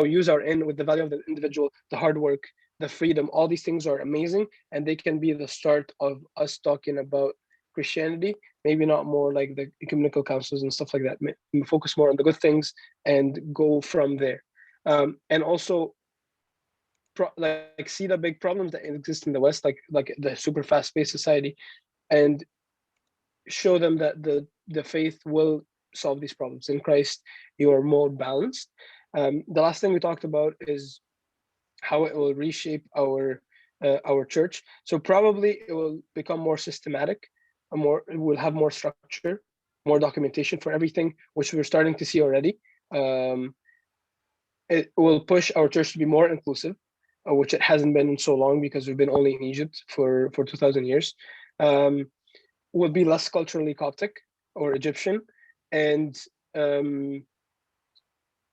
use our in with the value of the individual, the hard work, the freedom. All these things are amazing, and they can be the start of us talking about Christianity. Maybe not more like the ecumenical councils and stuff like that. Focus more on the good things and go from there. And also see the big problems that exist in the West, like the super fast-paced society, and show them that the faith will solve these problems. In Christ, you are more balanced. The last thing we talked about is how it will reshape our church. So probably it will become more systematic, it will have more structure, more documentation for everything, which we're starting to see already. It will push our church to be more inclusive, which it hasn't been in so long because we've been only in Egypt for 2,000 years. Will be less culturally Coptic or Egyptian, and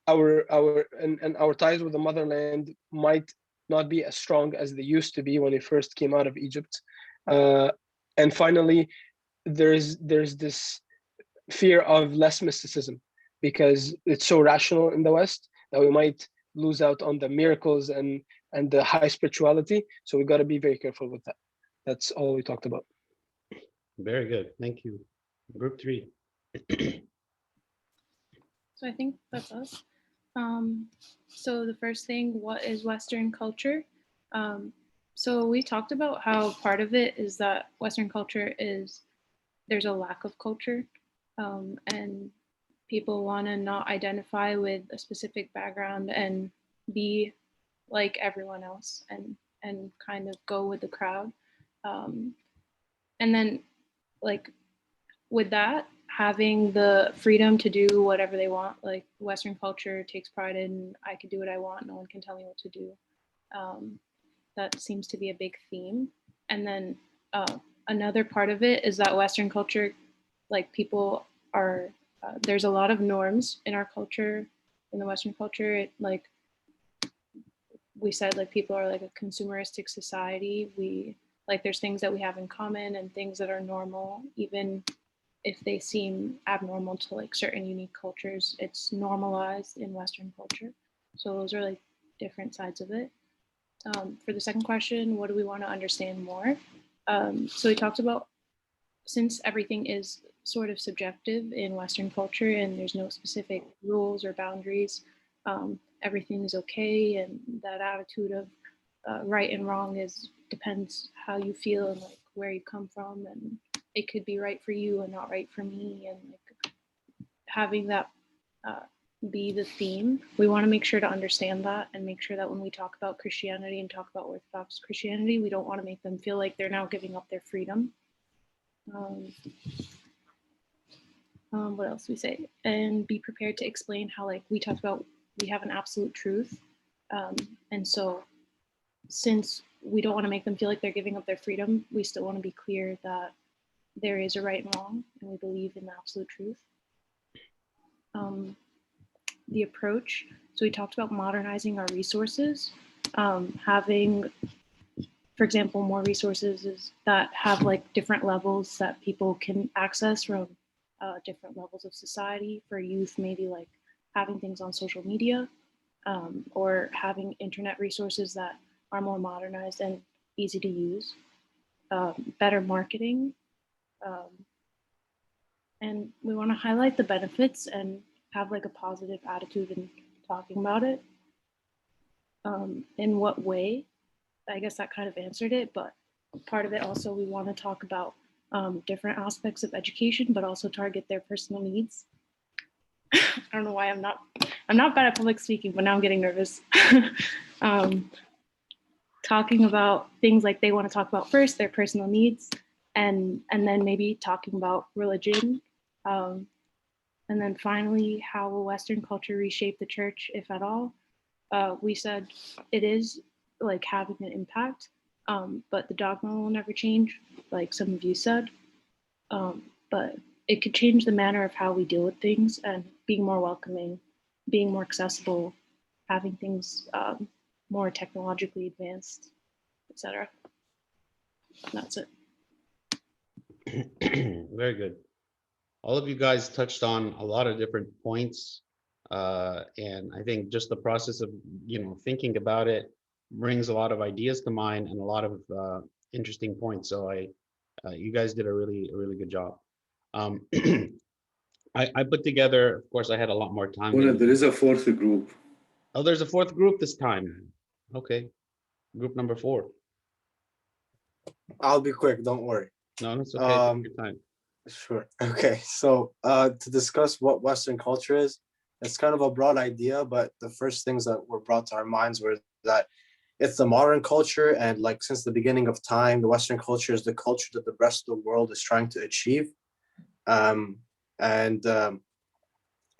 our ties with the motherland might not be as strong as they used to be when they first came out of Egypt. And finally, there's this fear of less mysticism, because it's so rational in the West that we might lose out on the miracles and the high spirituality. So we got to be very careful with that. That's all we talked about. Very good. Thank you. Group 3. So I think that's us. So the first thing, what is Western culture? So we talked about how part of it is that Western culture there's a lack of culture, and people want to not identify with a specific background and be like everyone else and kind of go with the crowd. And then like with that, having the freedom to do whatever they want, like Western culture takes pride in, I can do what I want, no one can tell me what to do. That seems to be a big theme. And then another part of it is that Western culture, like people are, there's a lot of norms in our culture, in the Western culture. Like we said, like people are like a consumeristic society. There's things that we have in common and things that are normal, even if they seem abnormal to like certain unique cultures, it's normalized in Western culture. So those are like different sides of it. For the second question, what do we want to understand more? So we talked about, since everything is sort of subjective in Western culture and there's no specific rules or boundaries, everything is okay, and that attitude of right and wrong depends how you feel and like where you come from, and it could be right for you and not right for me, and like having that be the theme. We want to make sure to understand that and make sure that when we talk about Christianity and talk about Orthodox Christianity, we don't want to make them feel like they're now giving up their freedom. What else we say? And be prepared to explain how, like we talked about, we have an absolute truth. And so since we don't want to make them feel like they're giving up their freedom, we still want to be clear that there is a right and wrong, and we believe in the absolute truth. The approach, so we talked about modernizing our resources, having, for example, more resources that have like different levels that people can access from different levels of society. For youth, maybe like having things on social media, or having internet resources that are more modernized and easy to use, better marketing, and we want to highlight the benefits and have like a positive attitude in talking about it. In what way? I guess that kind of answered it, but part of it also, we want to talk about different aspects of education, but also target their personal needs. I don't know why I'm not bad at public speaking, but now I'm getting nervous. Talking about things like they want to talk about first, their personal needs, and then maybe talking about religion. And then finally, how will Western culture reshape the church, if at all? We said it is like having an impact, but the dogma will never change, like some of you said. But it could change the manner of how we deal with things and being more welcoming, being more accessible, having things more technologically advanced, etc. That's it. Very good. All of you guys touched on a lot of different points. And I think just the process of, thinking about it brings a lot of ideas to mind and a lot of interesting points. So you guys did a really good job. I put together, of course, I had a lot more time. Well, there is a fourth group. Oh, there's a fourth group this time. Okay. Group number 4. I'll be quick, don't worry. No, that's okay. Take your time. Sure. Okay. So to discuss what Western culture is, it's kind of a broad idea, but the first things that were brought to our minds were that it's the modern culture, and like since the beginning of time, the Western culture is the culture that the rest of the world is trying to achieve.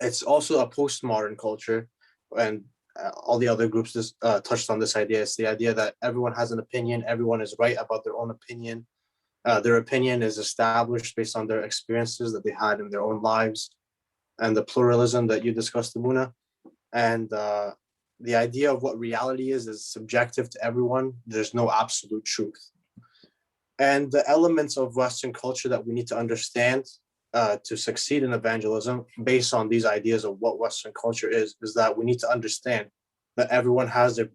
It's also a postmodern culture, and all the other groups touched on this idea. It's the idea that everyone has an opinion, everyone is right about their own opinion. Their opinion is established based on their experiences that they had in their own lives, and the pluralism that you discussed, Muna. And the idea of what reality is subjective to everyone. There's no absolute truth. And the elements of Western culture that we need to understand to succeed in evangelism, based on these ideas of what Western culture is that we need to understand that everyone has their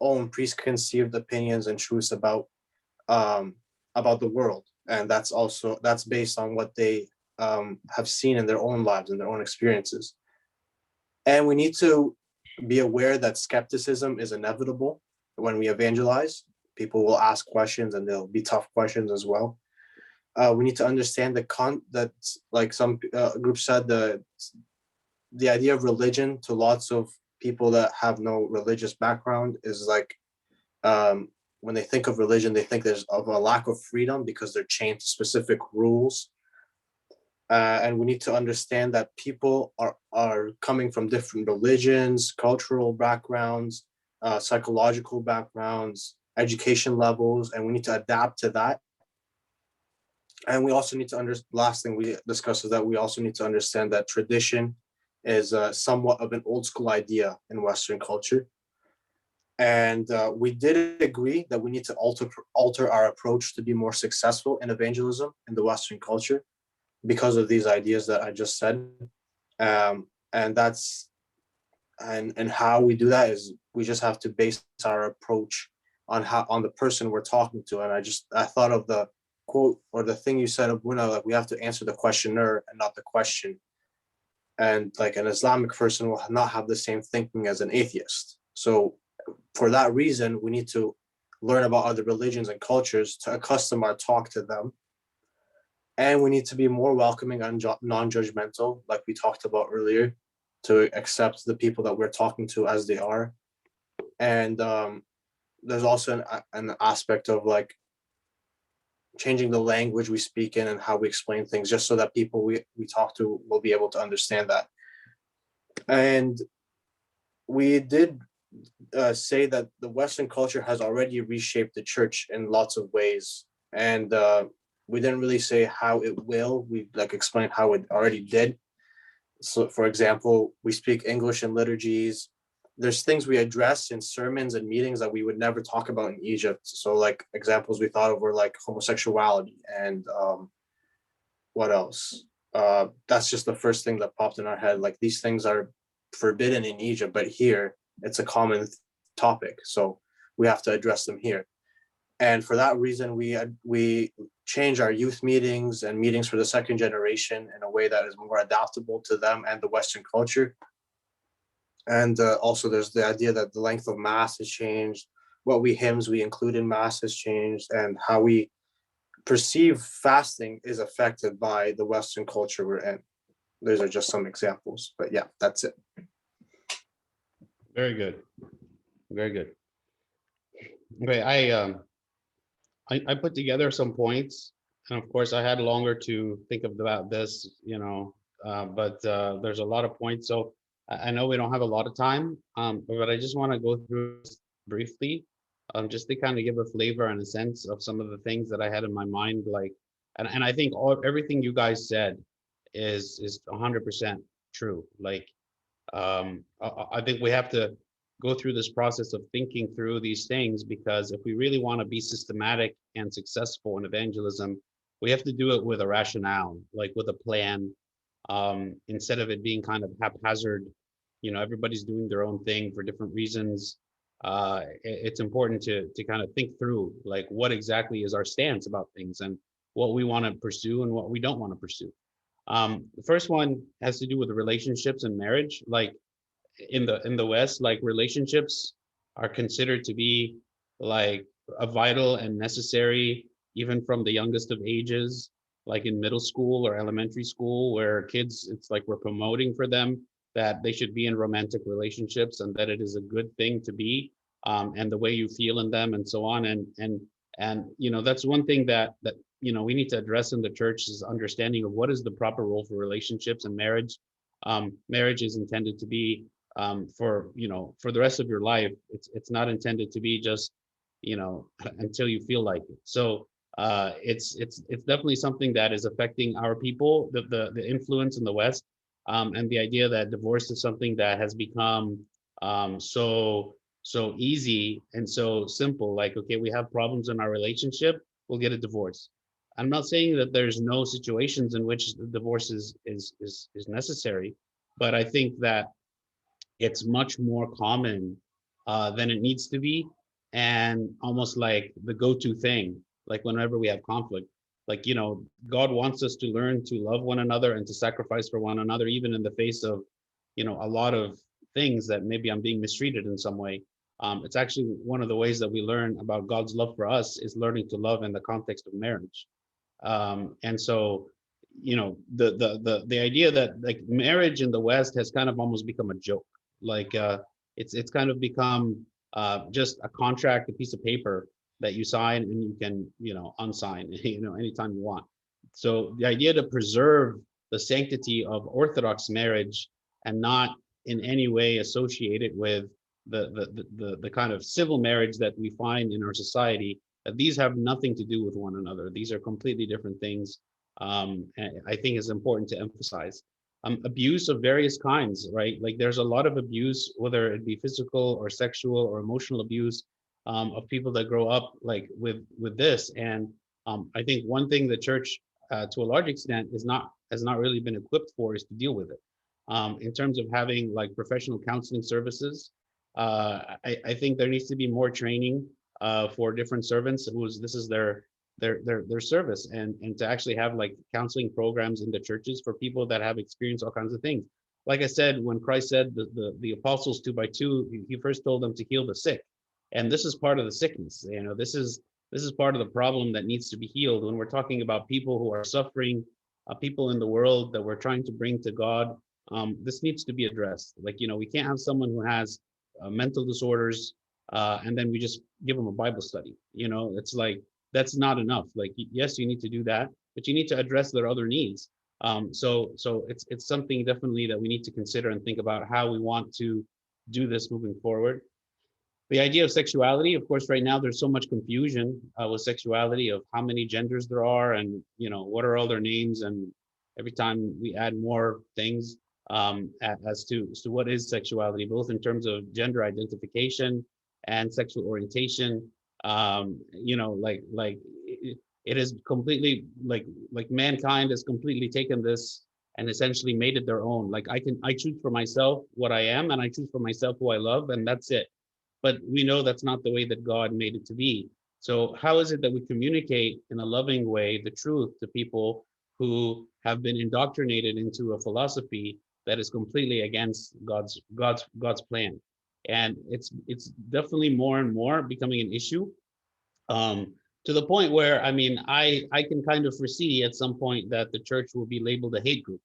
own preconceived opinions and truths about the world, and that's based on what they have seen in their own lives and their own experiences. And we need to be aware that skepticism is inevitable when we evangelize. People will ask questions, and they'll be tough questions as well. We need to understand that like some groups said, the idea of religion to lots of people that have no religious background is like, when they think of religion, they think there's of a lack of freedom because they're chained to specific rules. And we need to understand that people are coming from different religions, cultural backgrounds, psychological backgrounds, education levels, and we need to adapt to that. And we also need to last thing we discussed is that we also need to understand that tradition is somewhat of an old school idea in Western culture. And we did agree that we need to alter our approach to be more successful in evangelism in the Western culture because of these ideas that I just said. And that's and how we do that is we just have to base our approach on the person we're talking to. And I thought of the quote or the thing you said, Abuna, like we have to answer the questioner and not the question. And like an Islamic person will not have the same thinking as an atheist. So for that reason, we need to learn about other religions and cultures to accustom our talk to them. And we need to be more welcoming and non-judgmental, like we talked about earlier, to accept the people that we're talking to as they are. And there's also an aspect of like changing the language we speak in and how we explain things, just so that people we talk to will be able to understand that. And we did say that the Western culture has already reshaped the church in lots of ways, and we didn't really say how it will. We like explained how it already did. So, for example, we speak English in liturgies. There's things we address in sermons and meetings that we would never talk about in Egypt. So, like examples we thought of were like homosexuality and what else? That's just the first thing that popped in our head. Like these things are forbidden in Egypt, but here it's a common topic, so we have to address them here. And for that reason, we change our youth meetings and meetings for the second generation in a way that is more adaptable to them and the Western culture. And also there's the idea that the length of Mass has changed, what hymns we include in Mass has changed, and how we perceive fasting is affected by the Western culture we're in. Those are just some examples, but yeah, that's it. Very good. Very good. Okay, I put together some points, and of course I had longer to think about this, but there's a lot of points. So I know we don't have a lot of time, but I just want to go through this briefly, just to kind of give a flavor and a sense of some of the things that I had in my mind, like, and I think everything you guys said is 100% true. Like, I think we have to go through this process of thinking through these things, because if we really want to be systematic and successful in evangelism, we have to do it with a rationale, like with a plan, instead of it being kind of haphazard. Everybody's doing their own thing for different reasons. It's important to kind of think through, like, what exactly is our stance about things and what we want to pursue and what we don't want to pursue. The first one has to do with relationships and marriage. Like, in the West, like, relationships are considered to be like a vital and necessary, even from the youngest of ages, like in middle school or elementary school, where kids, it's like we're promoting for them that they should be in romantic relationships and that it is a good thing to be, and the way you feel in them and so on. And that's one thing that we need to address in the church, is understanding of what is the proper role for relationships and marriage. Marriage is intended to be for the rest of your life. It's not intended to be just until you feel like it. So it's definitely something that is affecting our people, the influence in the West, and the idea that divorce is something that has become so easy and so simple. Like, okay, we have problems in our relationship, we'll get a divorce. I'm not saying that there's no situations in which the divorce is necessary, but I think that it's much more common than it needs to be, and almost like the go-to thing, like whenever we have conflict. Like, God wants us to learn to love one another and to sacrifice for one another, even in the face of a lot of things that maybe I'm being mistreated in some way. It's actually one of the ways that we learn about God's love for us, is learning to love in the context of marriage. And so the idea that, like, marriage in the West has kind of almost become a joke. Like, it's kind of become just a contract, a piece of paper that you sign and you can unsign anytime you want. So the idea to preserve the sanctity of Orthodox marriage and not in any way associate it with the kind of civil marriage that we find in our society, that these have nothing to do with one another. These are completely different things. I think is important to emphasize. Abuse of various kinds, right? Like, there's a lot of abuse, whether it be physical or sexual or emotional abuse, of people that grow up like with this. And I think one thing the church, to a large extent, has not really been equipped for, is to deal with it. In terms of having like professional counseling services, I think there needs to be more training for different servants this is their service, and to actually have like counseling programs in the churches for people that have experienced all kinds of things. Like I said, when Christ said the apostles 2 by 2, he first told them to heal the sick, and this is part of the sickness. This is part of the problem that needs to be healed when we're talking about people who are suffering, people in the world that we're trying to bring to God. This needs to be addressed. Like, we can't have someone who has mental disorders, and then we just give them a Bible study. It's like, that's not enough. Like, yes, you need to do that, but you need to address their other needs. So it's something definitely that we need to consider and think about how we want to do this moving forward. The idea of sexuality, of course, right now there's so much confusion with sexuality of how many genders there are, and what are all their names, and every time we add more things as to what is sexuality, both in terms of gender identification and sexual orientation. It is completely like mankind has completely taken this and essentially made it their own. Like I choose for myself what I am, and I choose for myself who I love, and that's it. But we know that's not the way that God made it to be. So how is it that we communicate in a loving way the truth to people who have been indoctrinated into a philosophy that is completely against God's plan? And it's definitely more and more becoming an issue, to the point where, I mean, I can kind of foresee at some point that the church will be labeled a hate group,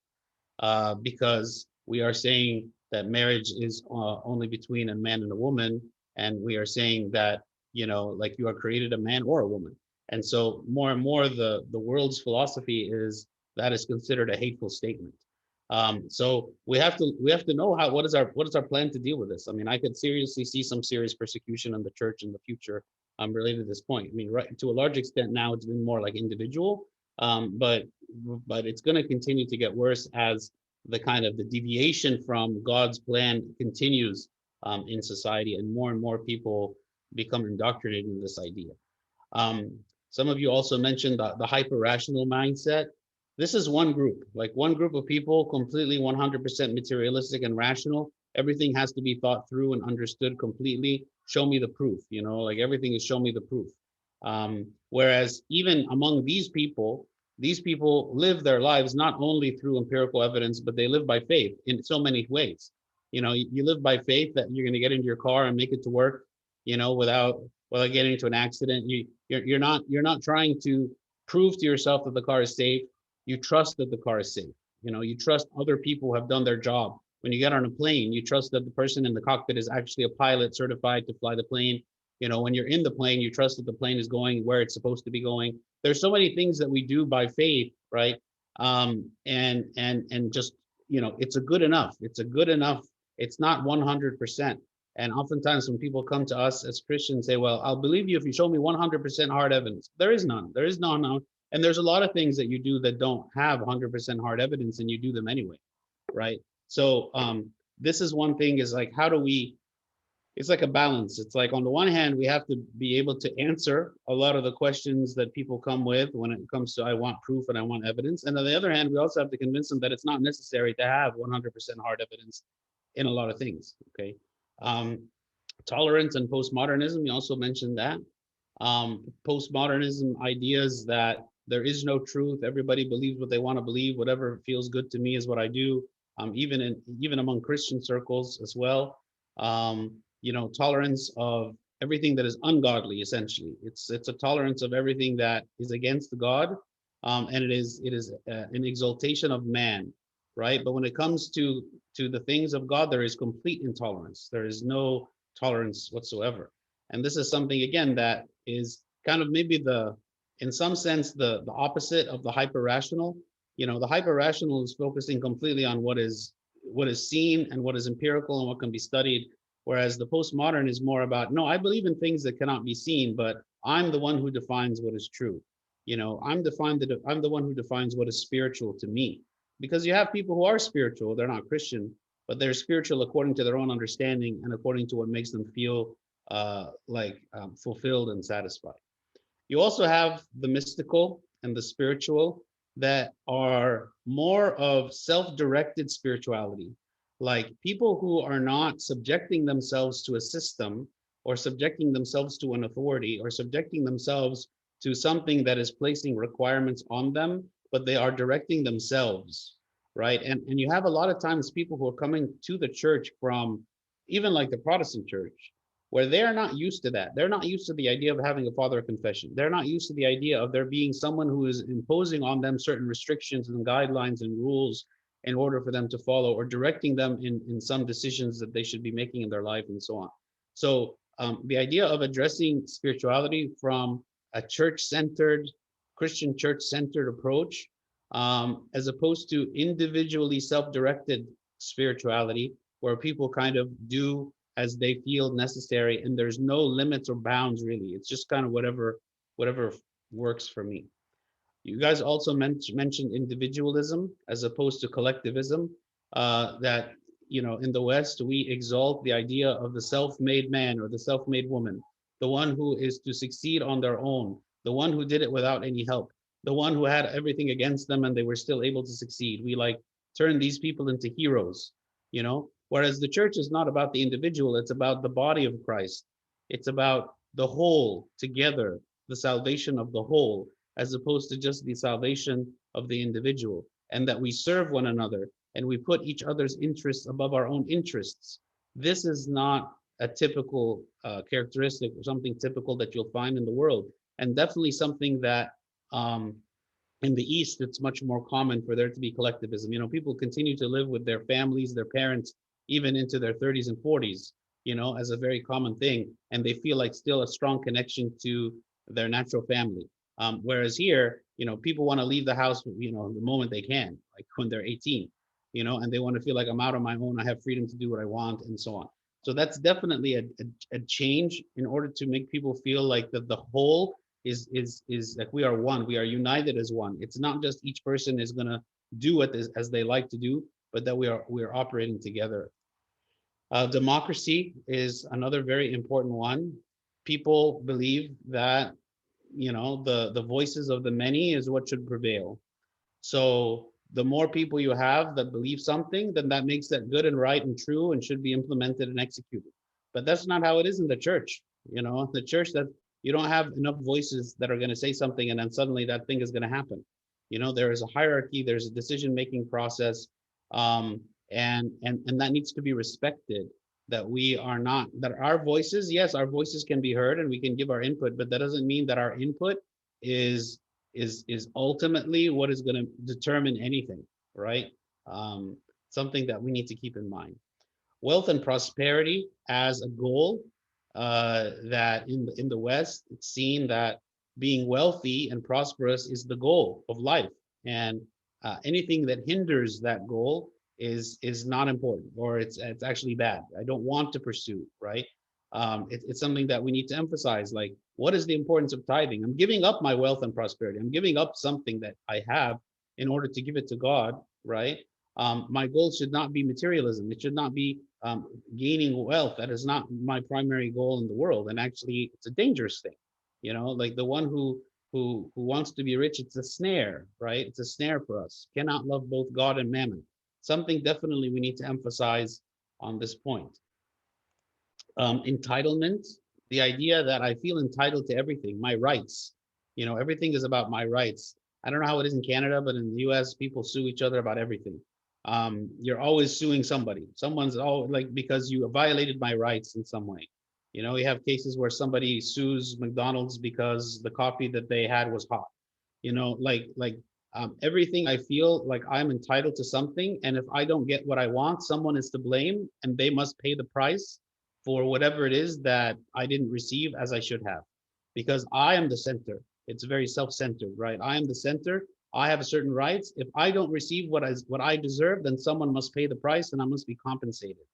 because we are saying that marriage is only between a man and a woman, and we are saying that like you are created a man or a woman, and so more and more the world's philosophy is that is considered a hateful statement. So we have to know what is our plan to deal with this. I mean, I could seriously see some serious persecution in the church in the future related to this point. I mean, right, to a large extent now it's been more like individual, but it's going to continue to get worse as the kind of the deviation from God's plan continues in society, and more people become indoctrinated in this idea. Some of you also mentioned the hyper-rational mindset. This is one group of people, completely 100% materialistic and rational. Everything has to be thought through and understood completely. Show me the proof, like everything is show me the proof. Whereas even among these people live their lives not only through empirical evidence, but they live by faith in so many ways. You live by faith that you're going to get into your car and make it to work, without getting into an accident. You're not trying to prove to yourself that the car is safe. You trust that the car is safe. You trust other people have done their job. When you get on a plane, you trust that the person in the cockpit is actually a pilot certified to fly the plane. When you're in the plane, you trust that the plane is going where it's supposed to be going. There's so many things that we do by faith, right? And just, it's a good enough. It's not 100%. And oftentimes when people come to us as Christians, say, well, I'll believe you if you show me 100% hard evidence. There is none. And there's a lot of things that you do that don't have 100% hard evidence, and you do them anyway, right? So this is one thing, is like, how do we, it's like a balance. It's like, on the one hand, we have to be able to answer a lot of the questions that people come with when it comes to, I want proof and I want evidence. And on the other hand, we also have to convince them that it's not necessary to have 100% hard evidence in a lot of things, okay? Tolerance and postmodernism, you also mentioned that. Postmodernism ideas that there is no truth, everybody believes what they want to believe, whatever feels good to me is what I do, even among Christian circles as well. Tolerance of everything that is ungodly, essentially. It's a tolerance of everything that is against God, and it is an exaltation of man, right? But when it comes to the things of God, there is complete intolerance. There is no tolerance whatsoever. And this is something, again, that is kind of maybe in some sense, the opposite of the hyper-rational. The hyper-rational is focusing completely on what is seen and what is empirical and what can be studied, whereas the postmodern is more about, no, I believe in things that cannot be seen, but I'm the one who defines what is true. I'm the one who defines what is spiritual to me. Because you have people who are spiritual, they're not Christian, but they're spiritual according to their own understanding and according to what makes them feel fulfilled and satisfied. You also have the mystical and the spiritual that are more of self-directed spirituality, like people who are not subjecting themselves to a system, or subjecting themselves to an authority, or subjecting themselves to something that is placing requirements on them, but they are directing themselves, right? And you have a lot of times people who are coming to the church from even like the Protestant church, where they're not used to that. They're not used to the idea of having a father of confession. They're not used to the idea of there being someone who is imposing on them certain restrictions and guidelines and rules in order for them to follow, or directing them in some decisions that they should be making in their life, and so on. So the idea of addressing spirituality from a church-centered, Christian church-centered approach, as opposed to individually self-directed spirituality, where people kind of do as they feel necessary, and there's no limits or bounds really. It's just kind of whatever works for me. You guys also mentioned individualism as opposed to collectivism. That in the West we exalt the idea of the self-made man or the self-made woman, the one who is to succeed on their own, the one who did it without any help, the one who had everything against them and they were still able to succeed. We like turn these people into heroes, Whereas the church is not about the individual; it's about the body of Christ. It's about the whole together, the salvation of the whole, as opposed to just the salvation of the individual, and that we serve one another and we put each other's interests above our own interests. This is not a typical characteristic or something typical that you'll find in the world, and definitely something that um, in the East, it's much more common for there to be collectivism. People continue to live with their families, their parents, even into their 30s and 40s, as a very common thing. And they feel like still a strong connection to their natural family. Whereas here, people want to leave the house, the moment they can, like when they're 18, and they want to feel like I'm out on my own, I have freedom to do what I want, and so on. So that's definitely a change in order to make people feel like that the whole is like we are one, we are united as one. It's not just each person is going to do what as they like to do, but that we are operating together. Democracy is another very important one. People believe that the voices of the many is what should prevail. So the more people you have that believe something, then that makes that good and right and true and should be implemented and executed. But that's not how it is in the church. The church, that you don't have enough voices that are going to say something and then suddenly that thing is going to happen. There is a hierarchy, there's a decision-making process, and that needs to be respected. That we are not, that our voices, yes, our voices can be heard and we can give our input, but that doesn't mean that our input is ultimately what is going to determine anything, right? Something that we need to keep in mind. Wealth and prosperity as a goal, that in the West, it's seen that being wealthy and prosperous is the goal of life, and anything that hinders that goal is not important, or it's actually bad. I don't want to pursue, right? It's something that we need to emphasize. Like, what is the importance of tithing? I'm giving up my wealth and prosperity. I'm giving up something that I have in order to give it to God, right? My goal should not be materialism. It should not be gaining wealth. That is not my primary goal in the world. And actually, it's a dangerous thing. Like the one who wants to be rich, it's a snare, right? It's a snare for us. Cannot love both God and mammon. Something definitely we need to emphasize on this point. Entitlement, the idea that I feel entitled to everything, my rights. Everything is about my rights. I don't know how it is in Canada, but in the US, people sue each other about everything. You're always suing somebody. Someone's all like, because you violated my rights in some way. We have cases where somebody sues McDonald's because the coffee that they had was hot. Everything, I feel like I'm entitled to something, and if I don't get what I want, someone is to blame, and they must pay the price for whatever it is that I didn't receive as I should have, because I am the center. It's very self-centered, right? I am the center. I have certain rights. If I don't receive what I deserve, then someone must pay the price, and I must be compensated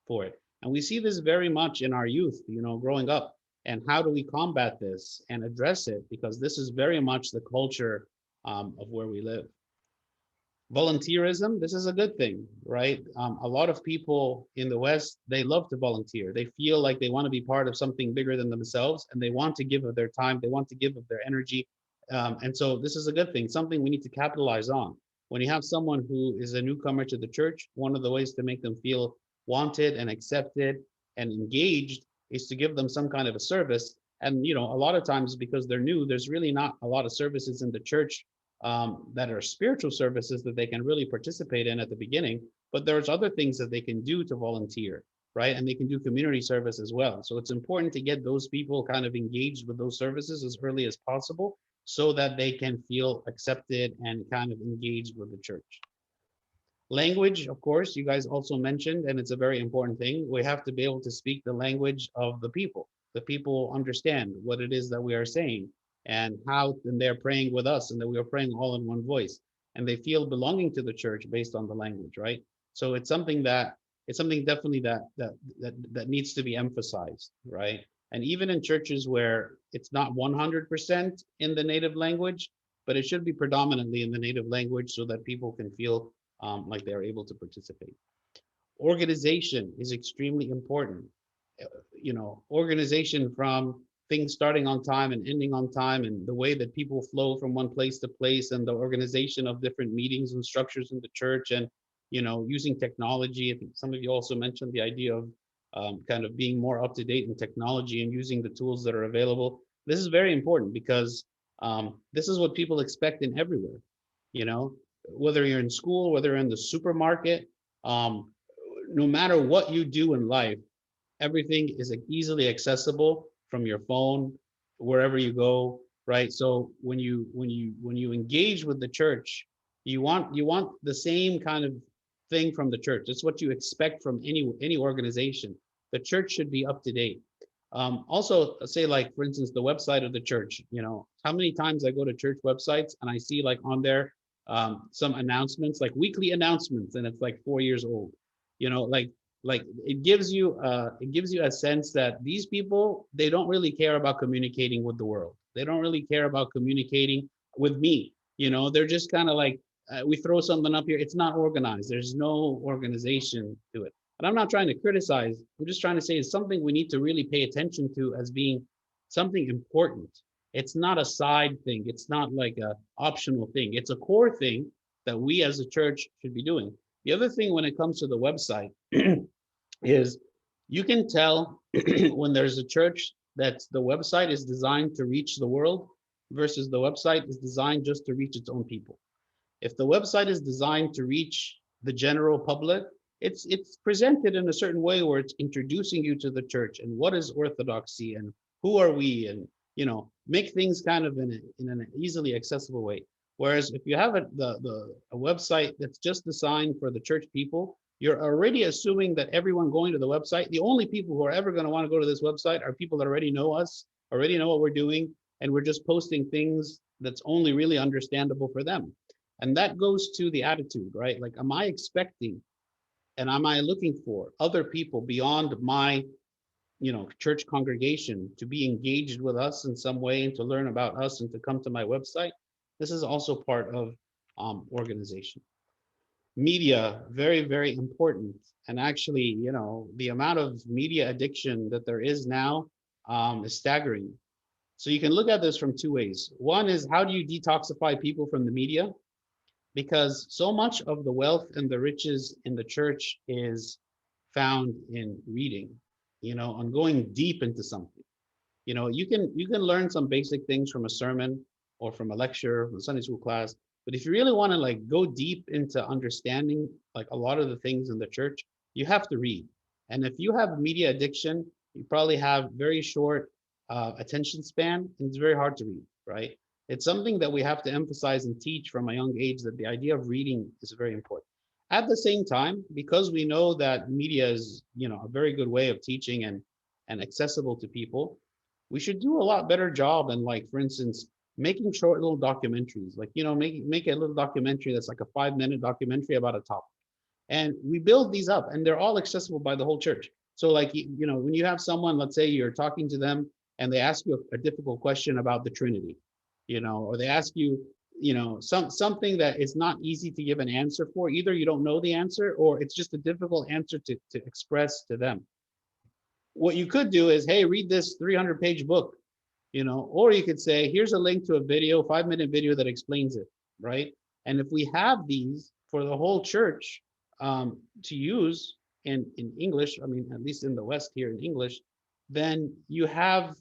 for it. And we see this very much in our youth, growing up. And how do we combat this and address it? Because this is very much the culture of where we live. Volunteerism, this is a good thing, right? A lot of people in the West, they love to volunteer. They feel like they want to be part of something bigger than themselves, and they want to give of their time, they want to give of their energy. And so this is a good thing, something we need to capitalize on. When you have someone who is a newcomer to the church, one of the ways to make them feel wanted and accepted and engaged is to give them some kind of a service. And a lot of times, because they're new, there's really not a lot of services in the church that are spiritual services that they can really participate in at the beginning, but there's other things that they can do to volunteer, right? And they can do community service as well. So it's important to get those people kind of engaged with those services as early as possible, so that they can feel accepted and kind of engaged with the church. Language, of course, you guys also mentioned, and it's a very important thing. We have to be able to speak the language of the people. The people understand what it is that we are saying, and how, and they're praying with us, and that we are praying all in one voice, and they feel belonging to the church based on the language, right? So it's something that it's something definitely that needs to be emphasized, right? And even in churches where it's not 100% in the native language, but it should be predominantly in the native language so that people can feel like they're able to participate. Organization is extremely important. Organization from things starting on time and ending on time, and the way that people flow from one place to place, and the organization of different meetings and structures in the church, and using technology. I think some of you also mentioned the idea of kind of being more up to date in technology and using the tools that are available. This is very important because this is what people expect in everywhere. Whether you're in school, whether you're in the supermarket, no matter what you do in life, everything is easily accessible from your phone, wherever you go, right? So when you engage with the church, you want the same kind of thing from the church. It's what you expect from any organization. The church should be up to date. Also, say, like, for instance, the website of the church. How many times I go to church websites and I see, like, on there some announcements, like weekly announcements, and it's like 4 years old. Like it gives you a sense that these people, they don't really care about communicating with the world. They don't really care about communicating with me. They're just kind of like, we throw something up here. It's not organized. There's no organization to it. And I'm not trying to criticize. I'm just trying to say it's something we need to really pay attention to as being something important. It's not a side thing. It's not like a optional thing. It's a core thing that we as a church should be doing. The other thing when it comes to the website is you can tell when there's a church that the website is designed to reach the world versus the website is designed just to reach its own people. If the website is designed to reach the general public, it's presented in a certain way where it's introducing you to the church and what is orthodoxy and who are we, and make things kind of in an easily accessible way. Whereas if you have a website that's just designed for the church people, you're already assuming that everyone going to the website, the only people who are ever going to want to go to this website are people that already know us, already know what we're doing, and we're just posting things that's only really understandable for them. And that goes to the attitude, right? Like, am I expecting and am I looking for other people beyond my church congregation to be engaged with us in some way and to learn about us and to come to my website? This is also part of organization. Media, very, very important. And actually, the amount of media addiction that there is now is staggering. So you can look at this from two ways. One is, how do you detoxify people from the media? Because so much of the wealth and the riches in the church is found in reading, on going deep into something. You can learn some basic things from a sermon or from a lecture, from a Sunday school class. But if you really want to, like, go deep into understanding, like, a lot of the things in the church, you have to read. And if you have media addiction, you probably have very short attention span, and it's very hard to read, right? It's something that we have to emphasize and teach from a young age, that the idea of reading is very important. At the same time, because we know that media is, a very good way of teaching and accessible to people, we should do a lot better job in, like, for instance, making short little documentaries, like, make a little documentary that's like a 5-minute documentary about a topic. And we build these up and they're all accessible by the whole church. So, like, when you have someone, let's say you're talking to them and they ask you a difficult question about the Trinity, or they ask you, something that is not easy to give an answer for. Either you don't know the answer or it's just a difficult answer to express to them. What you could do is, hey, read this 300-page book, or you could say, here's a link to a video, 5-minute video that explains it, right? And if we have these for the whole church to use in English, I mean, at least in the West here in English, then you have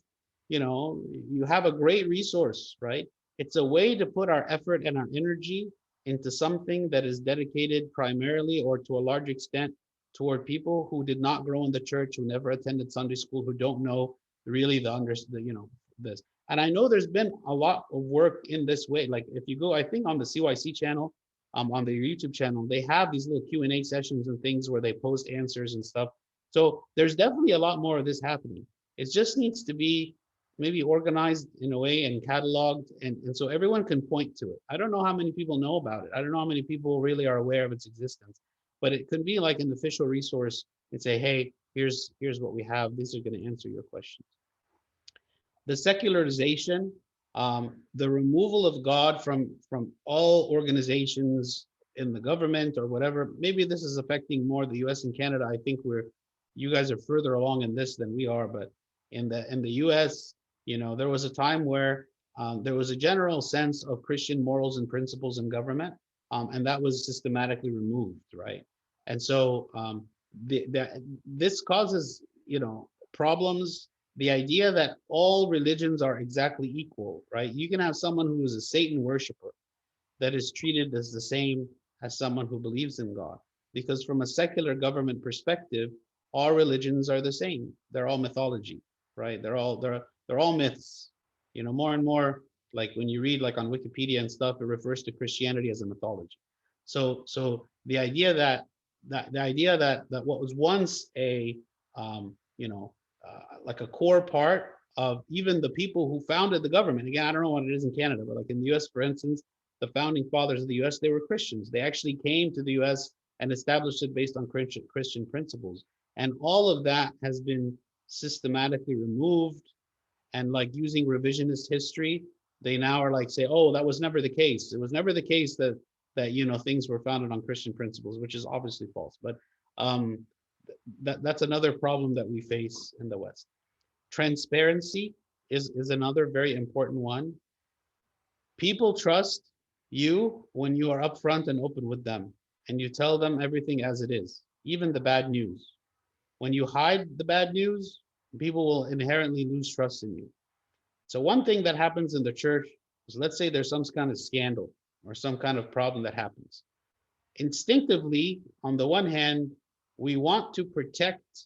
a great resource, right? It's a way to put our effort and our energy into something that is dedicated primarily or to a large extent toward people who did not grow in the church, who never attended Sunday school, who don't know really this. And I know there's been a lot of work in this way. Like, if you go, I think on the CYC channel, on their YouTube channel, they have these little Q&A sessions and things where they post answers and stuff. So there's definitely a lot more of this happening. It just needs to be maybe organized in a way and cataloged, and so everyone can point to it. I don't know how many people know about it. I don't know how many people really are aware of its existence. but it could be like an official resource and say, hey, here's what we have. These are going to answer your questions. The secularization, the removal of God from all organizations in the government or whatever. Maybe this is affecting more the U.S. and Canada. I think you guys are further along in this than we are, but in the U.S., you know, there was a time where there was a general sense of Christian morals and principles in government, and that was systematically removed, right? And so this causes, you know, problems. The idea that all religions are exactly equal, right? You can have someone who is a Satan worshiper that is treated as the same as someone who believes in God, because from a secular government perspective, all religions are the same. They're all mythology, right? They're all myths. You know, more and more, like when you read like on Wikipedia and stuff, it refers to Christianity as a mythology. So the idea that what was once a you know, like a core part of even the people who founded the government. Again, I don't know what it is in Canada, but like in the US, for instance, the founding fathers of the US, they were Christians. They actually came to the US and established it based on Christian principles. And all of that has been systematically removed. And like using revisionist history, they now are like say, oh, that was never the case. It was never the case that you know, things were founded on Christian principles, which is obviously false. But that's another problem that we face in the West. Transparency is another very important one. People trust you when you are upfront and open with them, and you tell them everything as it is, even the bad news. When you hide the bad news, people will inherently lose trust in you. So one thing that happens in the church is, let's say there's some kind of scandal or some kind of problem that happens. Instinctively, on the one hand, we want to protect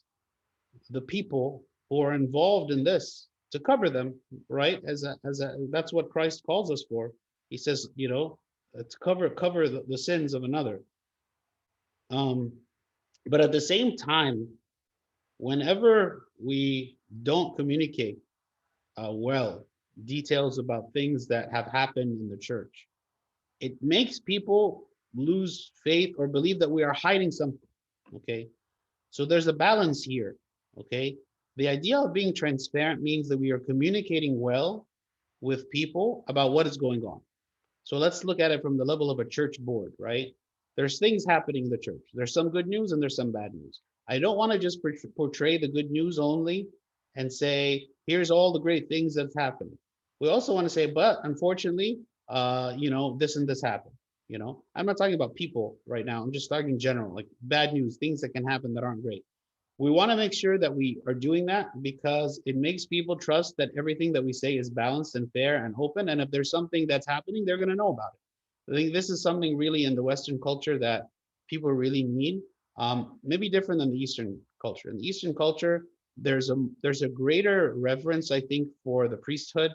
the people who are involved in this, to cover them, right? That's what Christ calls us for. He says, you know, to cover the sins of another. But at the same time, whenever we don't communicate well details about things that have happened in the church, it makes people lose faith or believe that we are hiding something. Okay, so there's a balance here. Okay, the idea of being transparent means that we are communicating well with people about what is going on. So let's look at it from the level of a church board, right? There's things happening in the church. There's some good news and there's some bad news. I don't want to just portray the good news only and say, here's all the great things that's happening. We also want to say, but unfortunately, you know, this and this happened. You know, I'm not talking about people right now. I'm just talking in general, like bad news, things that can happen that aren't great. We want to make sure that we are doing that because it makes people trust that everything that we say is balanced and fair and open. And if there's something that's happening, they're going to know about it. I think this is something really in the Western culture that people really need. Maybe different than the Eastern culture. In the Eastern culture, there's a greater reverence, I think, for the priesthood,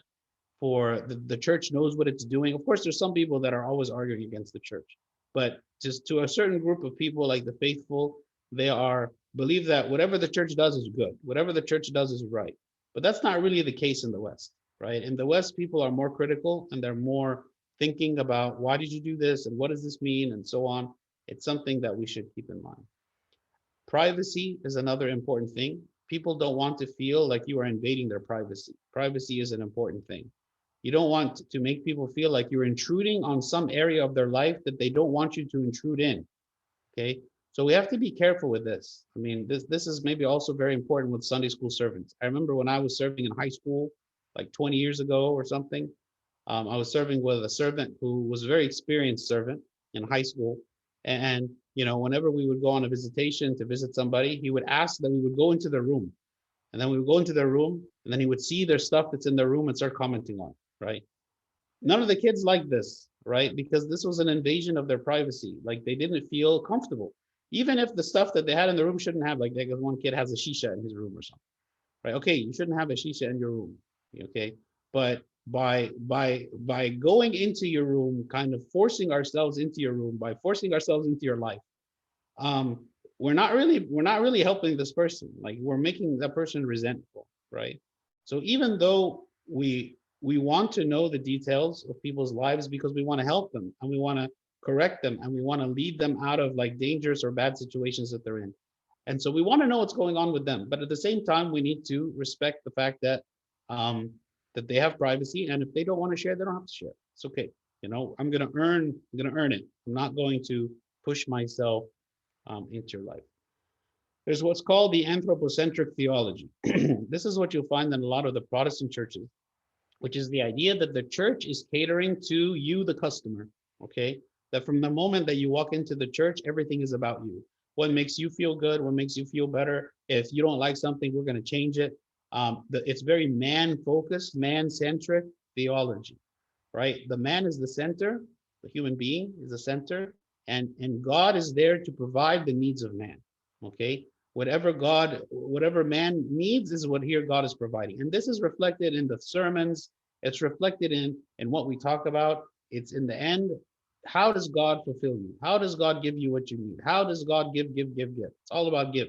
for the church knows what it's doing. Of course, there's some people that are always arguing against the church, but just to a certain group of people like the faithful, they believe that whatever the church does is good, whatever the church does is right. But that's not really the case in the West, right? In the West, people are more critical and they're more thinking about why did you do this and what does this mean and so on. It's something that we should keep in mind. Privacy is another important thing. People don't want to feel like you are invading their privacy. Privacy is an important thing. You don't want to make people feel like you're intruding on some area of their life that they don't want you to intrude in. Okay, so we have to be careful with this. I mean, this is maybe also very important with Sunday school servants. I remember when I was serving in high school, like 20 years ago or something, I was serving with a servant who was a very experienced servant in high school. And, you know, whenever we would go on a visitation to visit somebody, he would ask that we would go into their room. And then we would go into their room and then he would see their stuff that's in their room and start commenting on it, right? None of the kids liked this, right? Because this was an invasion of their privacy. Like they didn't feel comfortable. Even if the stuff that they had in the room shouldn't have, like one kid has a shisha in his room or something, right? Okay, you shouldn't have a shisha in your room, okay? But by going into your room, kind of forcing ourselves into your room, by forcing ourselves into your life, we're not really helping this person. Like we're making that person resentful, right? So even though we want to know the details of people's lives because we want to help them and we want to correct them, and we want to lead them out of like dangerous or bad situations that they're in. And so we want to know what's going on with them, but at the same time, we need to respect the fact that that they have privacy, and if they don't want to share, they don't have to share. It's okay. You know, I'm gonna earn it. I'm not going to push myself into your life. There's what's called the anthropocentric theology. This is what you'll find in a lot of the Protestant churches, which is the idea that the church is catering to you, the customer, okay? That from the moment that you walk into the church, everything is about you. What makes you feel good, what makes you feel better. If you don't like something, we're gonna change it. It's very man-focused, man-centric theology, right? The man is the center, the human being is the center, and God is there to provide the needs of man, okay? Whatever man needs is what here God is providing. And this is reflected in the sermons. It's reflected in what we talk about. It's in the end, how does God fulfill you? How does God give you what you need? How does God give? It's all about give,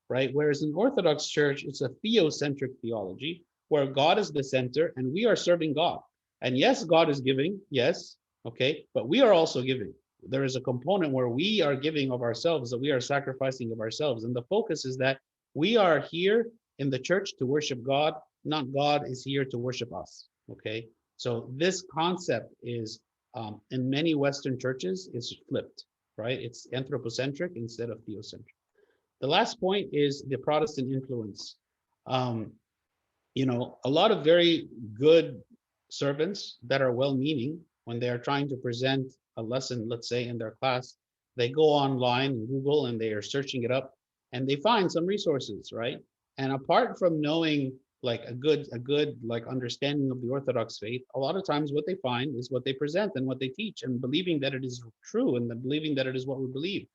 right? Whereas in Orthodox Church, it's a theocentric theology where God is the center and we are serving God. And yes, God is giving, yes, okay, but we are also giving. There is a component where we are giving of ourselves, that we are sacrificing of ourselves. And the focus is that we are here in the church to worship God, not God is here to worship us, okay? So this concept is, in many Western churches, is flipped, right? It's anthropocentric instead of theocentric. The last point is the Protestant influence. You know, a lot of very good servants that are well-meaning, when they are trying to present a lesson, let's say in their class, they go online and Google and they are searching it up and they find some resources, right? And apart from knowing like a good like understanding of the Orthodox faith, a lot of times what they find is what they present and what they teach, and believing that it is true and then believing that it is what we believe.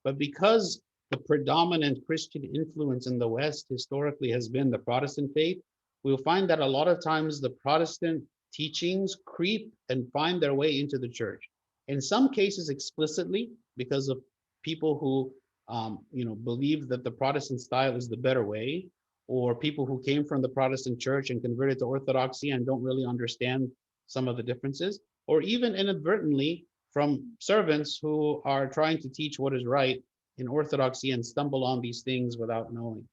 But because the predominant Christian influence in the West historically has been the Protestant faith, we'll find that a lot of times the Protestant teachings creep and find their way into the church. In some cases explicitly, because of people who you know, believe that the Protestant style is the better way, or people who came from the Protestant church and converted to Orthodoxy and don't really understand some of the differences, or even inadvertently from servants who are trying to teach what is right in Orthodoxy and stumble on these things without knowing.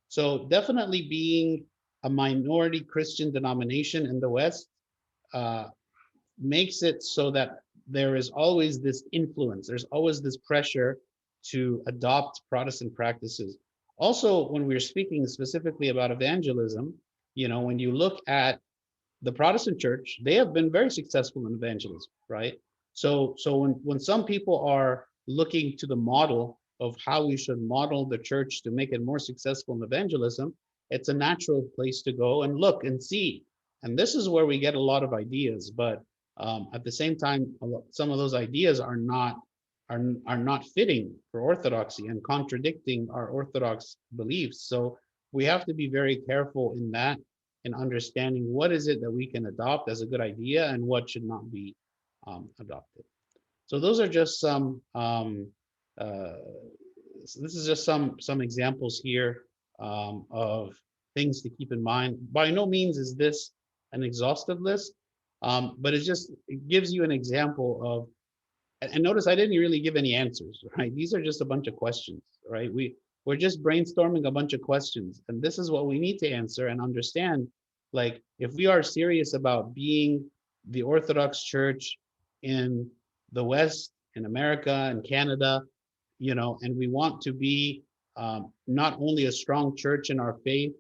So definitely being a minority Christian denomination in the West makes it so that there is always this influence, there's always this pressure to adopt Protestant practices. Also, when we're speaking specifically about evangelism, you know, when you look at the Protestant church, they have been very successful in evangelism, right? So when some people are looking to the model of how we should model the church to make it more successful in evangelism, it's a natural place to go and look and see. And this is where we get a lot of ideas, but at the same time, some of those ideas are not fitting for Orthodoxy and contradicting our Orthodox beliefs. So we have to be very careful in that, and understanding what is it that we can adopt as a good idea and what should not be adopted. So those are just some, so this is just some examples here of things to keep in mind. By no means is this an exhaustive list, but it gives you an example of, and notice I didn't really give any answers, right? These are just a bunch of questions, right? We're just brainstorming a bunch of questions, and this is what we need to answer and understand. Like, if we are serious about being the Orthodox Church in the West, in America and Canada, you know, and we want to be not only a strong church in our faith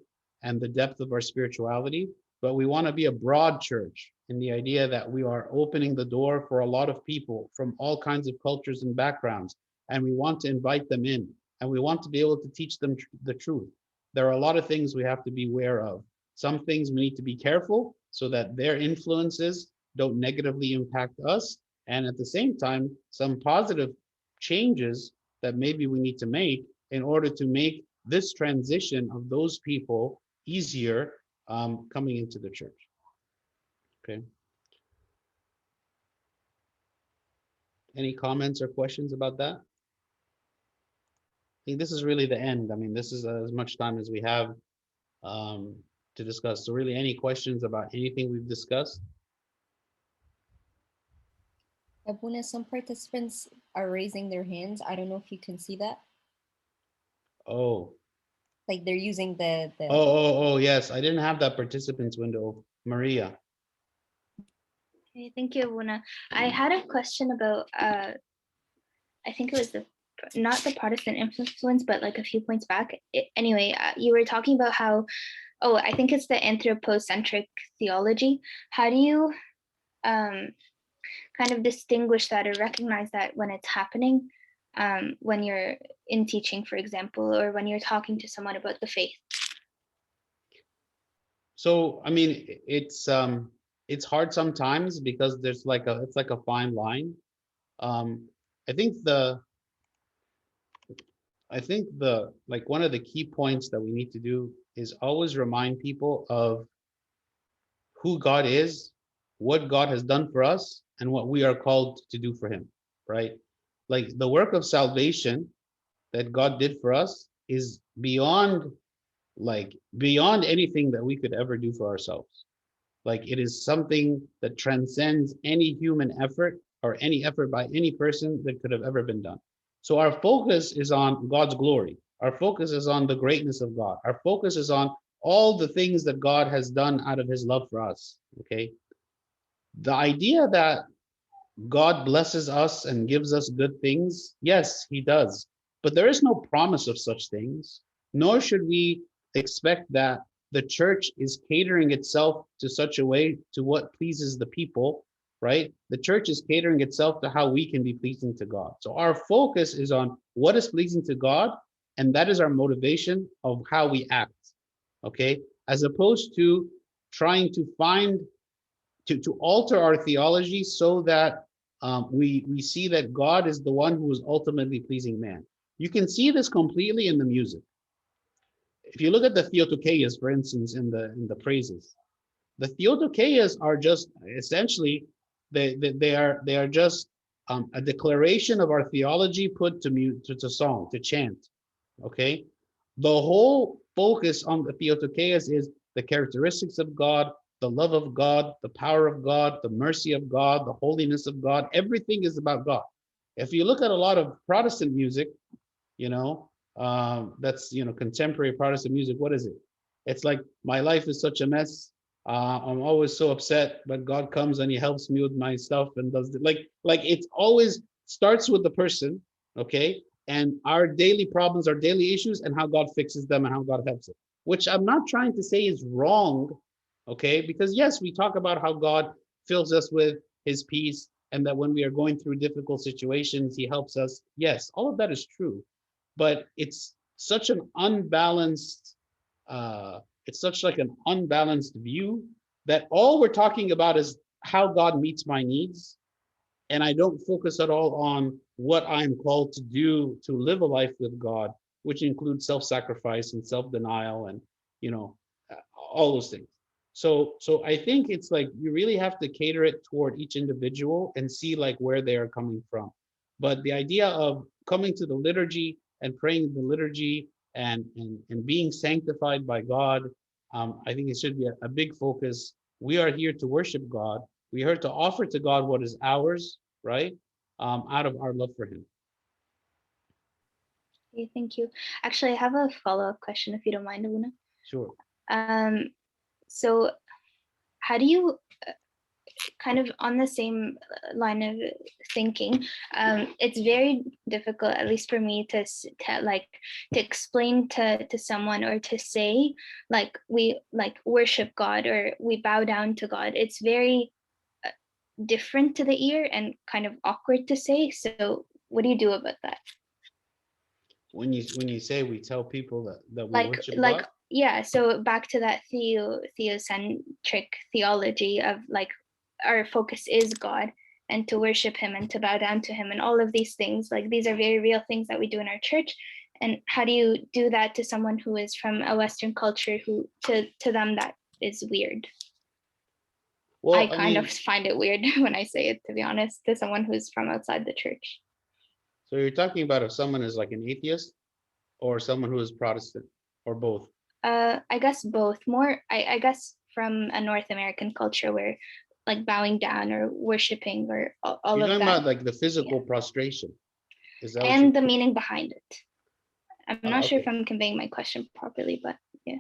and the depth of our spirituality, but we want to be a broad church in the idea that we are opening the door for a lot of people from all kinds of cultures and backgrounds, and we want to invite them in, and we want to be able to teach them the truth. There are a lot of things we have to be aware of. Some things we need to be careful so that their influences don't negatively impact us, and at the same time, some positive changes that maybe we need to make in order to make this transition of those people easier coming into the church. Okay. Any comments or questions about that? I think this is really the end. I mean, this is as much time as we have to discuss. So really, any questions about anything we've discussed? Abuna, some participants are raising their hands. I don't know if you can see that. Oh, Like they're using the oh, yes. I didn't have that participants window. Maria. Okay, thank you, Abuna. I had a question about I think it was not the Protestant influence, but like a few points back. Anyway, you were talking about how, oh, I think it's the anthropocentric theology. How do you kind of distinguish that or recognize that when it's happening, when you're in teaching, for example, or when you're talking to someone about the faith? So, I mean, it's hard sometimes because there's it's like a fine line. I think like one of the key points that we need to do is always remind people of who God is, what God has done for us, and what we are called to do for him, right? Like the work of salvation that God did for us is beyond anything that we could ever do for ourselves. Like it is something that transcends any human effort or any effort by any person that could have ever been done. So our focus is on God's glory. Our focus is on the greatness of God. Our focus is on all the things that God has done out of his love for us. Okay. The idea that God blesses us and gives us good things, yes, he does. But there is no promise of such things, nor should we expect that the church is catering itself to such a way to what pleases the people, right? The church is catering itself to how we can be pleasing to God. So our focus is on what is pleasing to God, and that is our motivation of how we act, okay? As opposed to trying to find to alter our theology so that we see that God is the one who is ultimately pleasing man. You can see this completely in the music. If you look at the Theotokeias, for instance, in the praises, the Theotokeias are just essentially they are just a declaration of our theology put to song, to chant. Okay, the whole focus on the Theotokeias is the characteristics of God, the love of God, the power of God, the mercy of God, the holiness of God. Everything is about God. If you look at a lot of Protestant music, you know, that's, contemporary Protestant music, what is it? It's like, my life is such a mess. I'm always so upset, but God comes and he helps me with my stuff and does it. Like it always starts with the person, okay? And our daily problems, our daily issues, and how God fixes them and how God helps it, which I'm not trying to say is wrong, okay? Because yes, we talk about how God fills us with his peace and that when we are going through difficult situations, he helps us. Yes, all of that is true, but it's such an unbalanced, it's such like an unbalanced view that all we're talking about is how God meets my needs. And I don't focus at all on what I'm called to do to live a life with God, which includes self-sacrifice and self-denial and, you know, all those things. So I think it's like you really have to cater it toward each individual and see like where they are coming from. But the idea of coming to the liturgy and praying the liturgy and being sanctified by God, I think it should be a big focus. We are here to worship God. We are to offer to God what is ours, right? Out of our love for him. Okay, thank you. Actually, I have a follow-up question, if you don't mind, Abuna. Sure. So how do you kind of on the same line of thinking, it's very difficult, at least for me, to explain to someone or to say like we like worship God or we bow down to God. It's very different to the ear and kind of awkward to say. So what do you do about that? When you say we tell people that we worship like God? Yeah, so back to that theocentric theology of like our focus is God and to worship him and to bow down to him and all of these things, like these are very real things that we do in our church. And how do you do that to someone who is from a Western culture who to them that is weird? Well, I kind of find it weird when I say it, to be honest, to someone who's from outside the church. So you're talking about if someone is like an atheist or someone who is Protestant or both? I guess both. More, I guess from a North American culture where like bowing down or worshiping or all You're of talking that, about like the physical prostration. Is that what and you? the meaning behind it. I'm Ah, not sure if okay. I'm conveying my question properly, but yeah.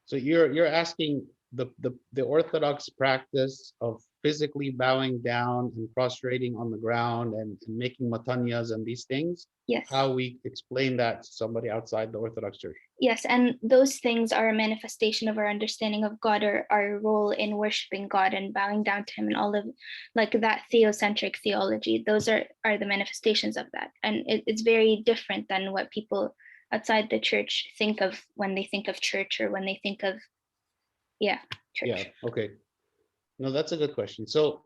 So you're asking the Orthodox practice of physically bowing down and prostrating on the ground and making matanyas and these things, Yes. how we explain that to somebody outside the Orthodox Church. Yes, and those things are a manifestation of our understanding of God, or our role in worshiping God and bowing down to Him, and all of like that theocentric theology. Those are the manifestations of that, and it's very different than what people outside the church think of when they think of church, or when they think of church. Yeah, okay. No, that's a good question. So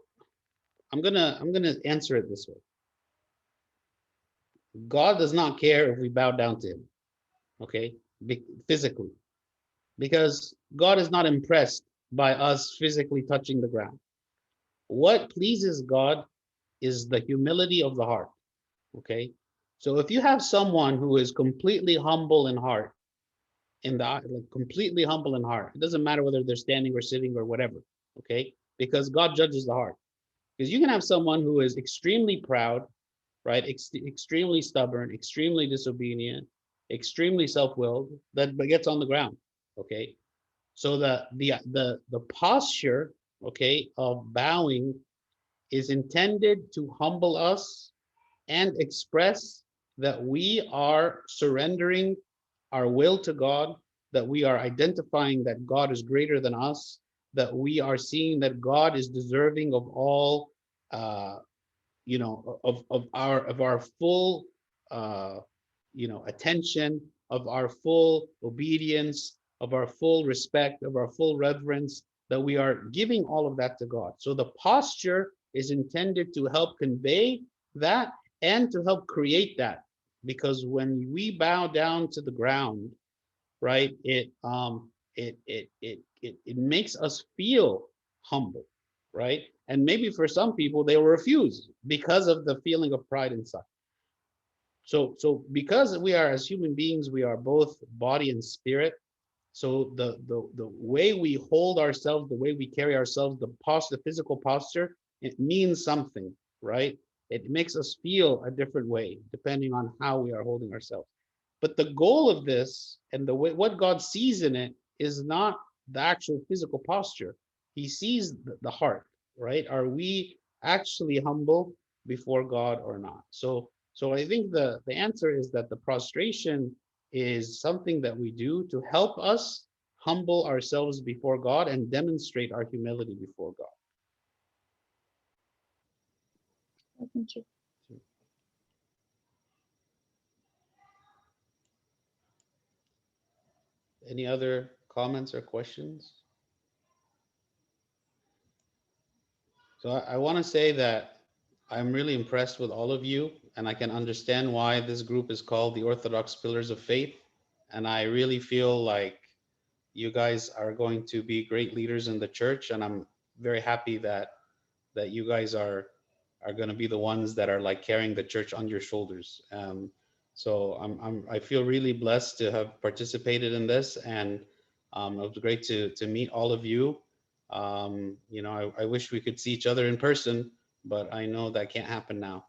I'm gonna answer it this way. God does not care if we bow down to Him, okay, physically, because God is not impressed by us physically touching the ground. What pleases God is the humility of the heart, okay? So if you have someone who is completely humble in heart, completely humble in heart, it doesn't matter whether they're standing or sitting or whatever, okay? Because God judges the heart. Because you can have someone who is extremely proud, right? Extremely stubborn, extremely disobedient, extremely self-willed, that gets on the ground, okay? So the posture, okay, of bowing is intended to humble us and express that we are surrendering our will to God, that we are identifying that God is greater than us, that we are seeing that God is deserving of all, of our full, attention, of our full obedience, of our full respect, of our full reverence, that we are giving all of that to God. So the posture is intended to help convey that and to help create that, because when we bow down to the ground, right, it makes us feel humble, right? And maybe for some people they will refuse because of the feeling of pride inside. So because we are, as human beings, we are both body and spirit. So the way we hold ourselves, the way we carry ourselves, the physical posture, it means something, right? It makes us feel a different way depending on how we are holding ourselves. But the goal of this and the way what God sees in it is not the actual physical posture. He sees the heart, right? Are we actually humble before God or not? So I think the answer is that the prostration is something that we do to help us humble ourselves before God and demonstrate our humility before God. Thank you. Any other comments or questions? So I want to say that I'm really impressed with all of you, and I can understand why this group is called the Orthodox Pillars of Faith. And I really feel like you guys are going to be great leaders in the church, and I'm very happy that you guys are going to be the ones that are like carrying the church on your shoulders. So I feel really blessed to have participated in this, and it was great to meet all of you. I wish we could see each other in person, but I know that can't happen now.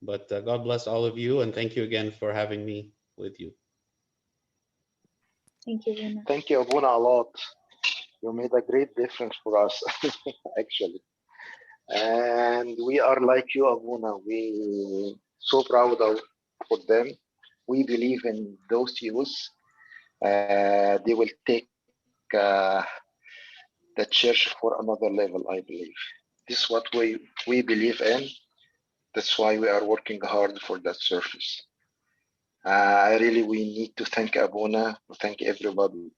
But God bless all of you, and thank you again for having me with you. Thank you, Luna. Thank you, Abuna, a lot. You made a great difference for us, actually. And we are like you, Abuna. We so proud of for them. We believe in those youth. They will take the church for another level, I believe. This is what we believe in. That's why we are working hard for that service. We need to thank Abuna, thank everybody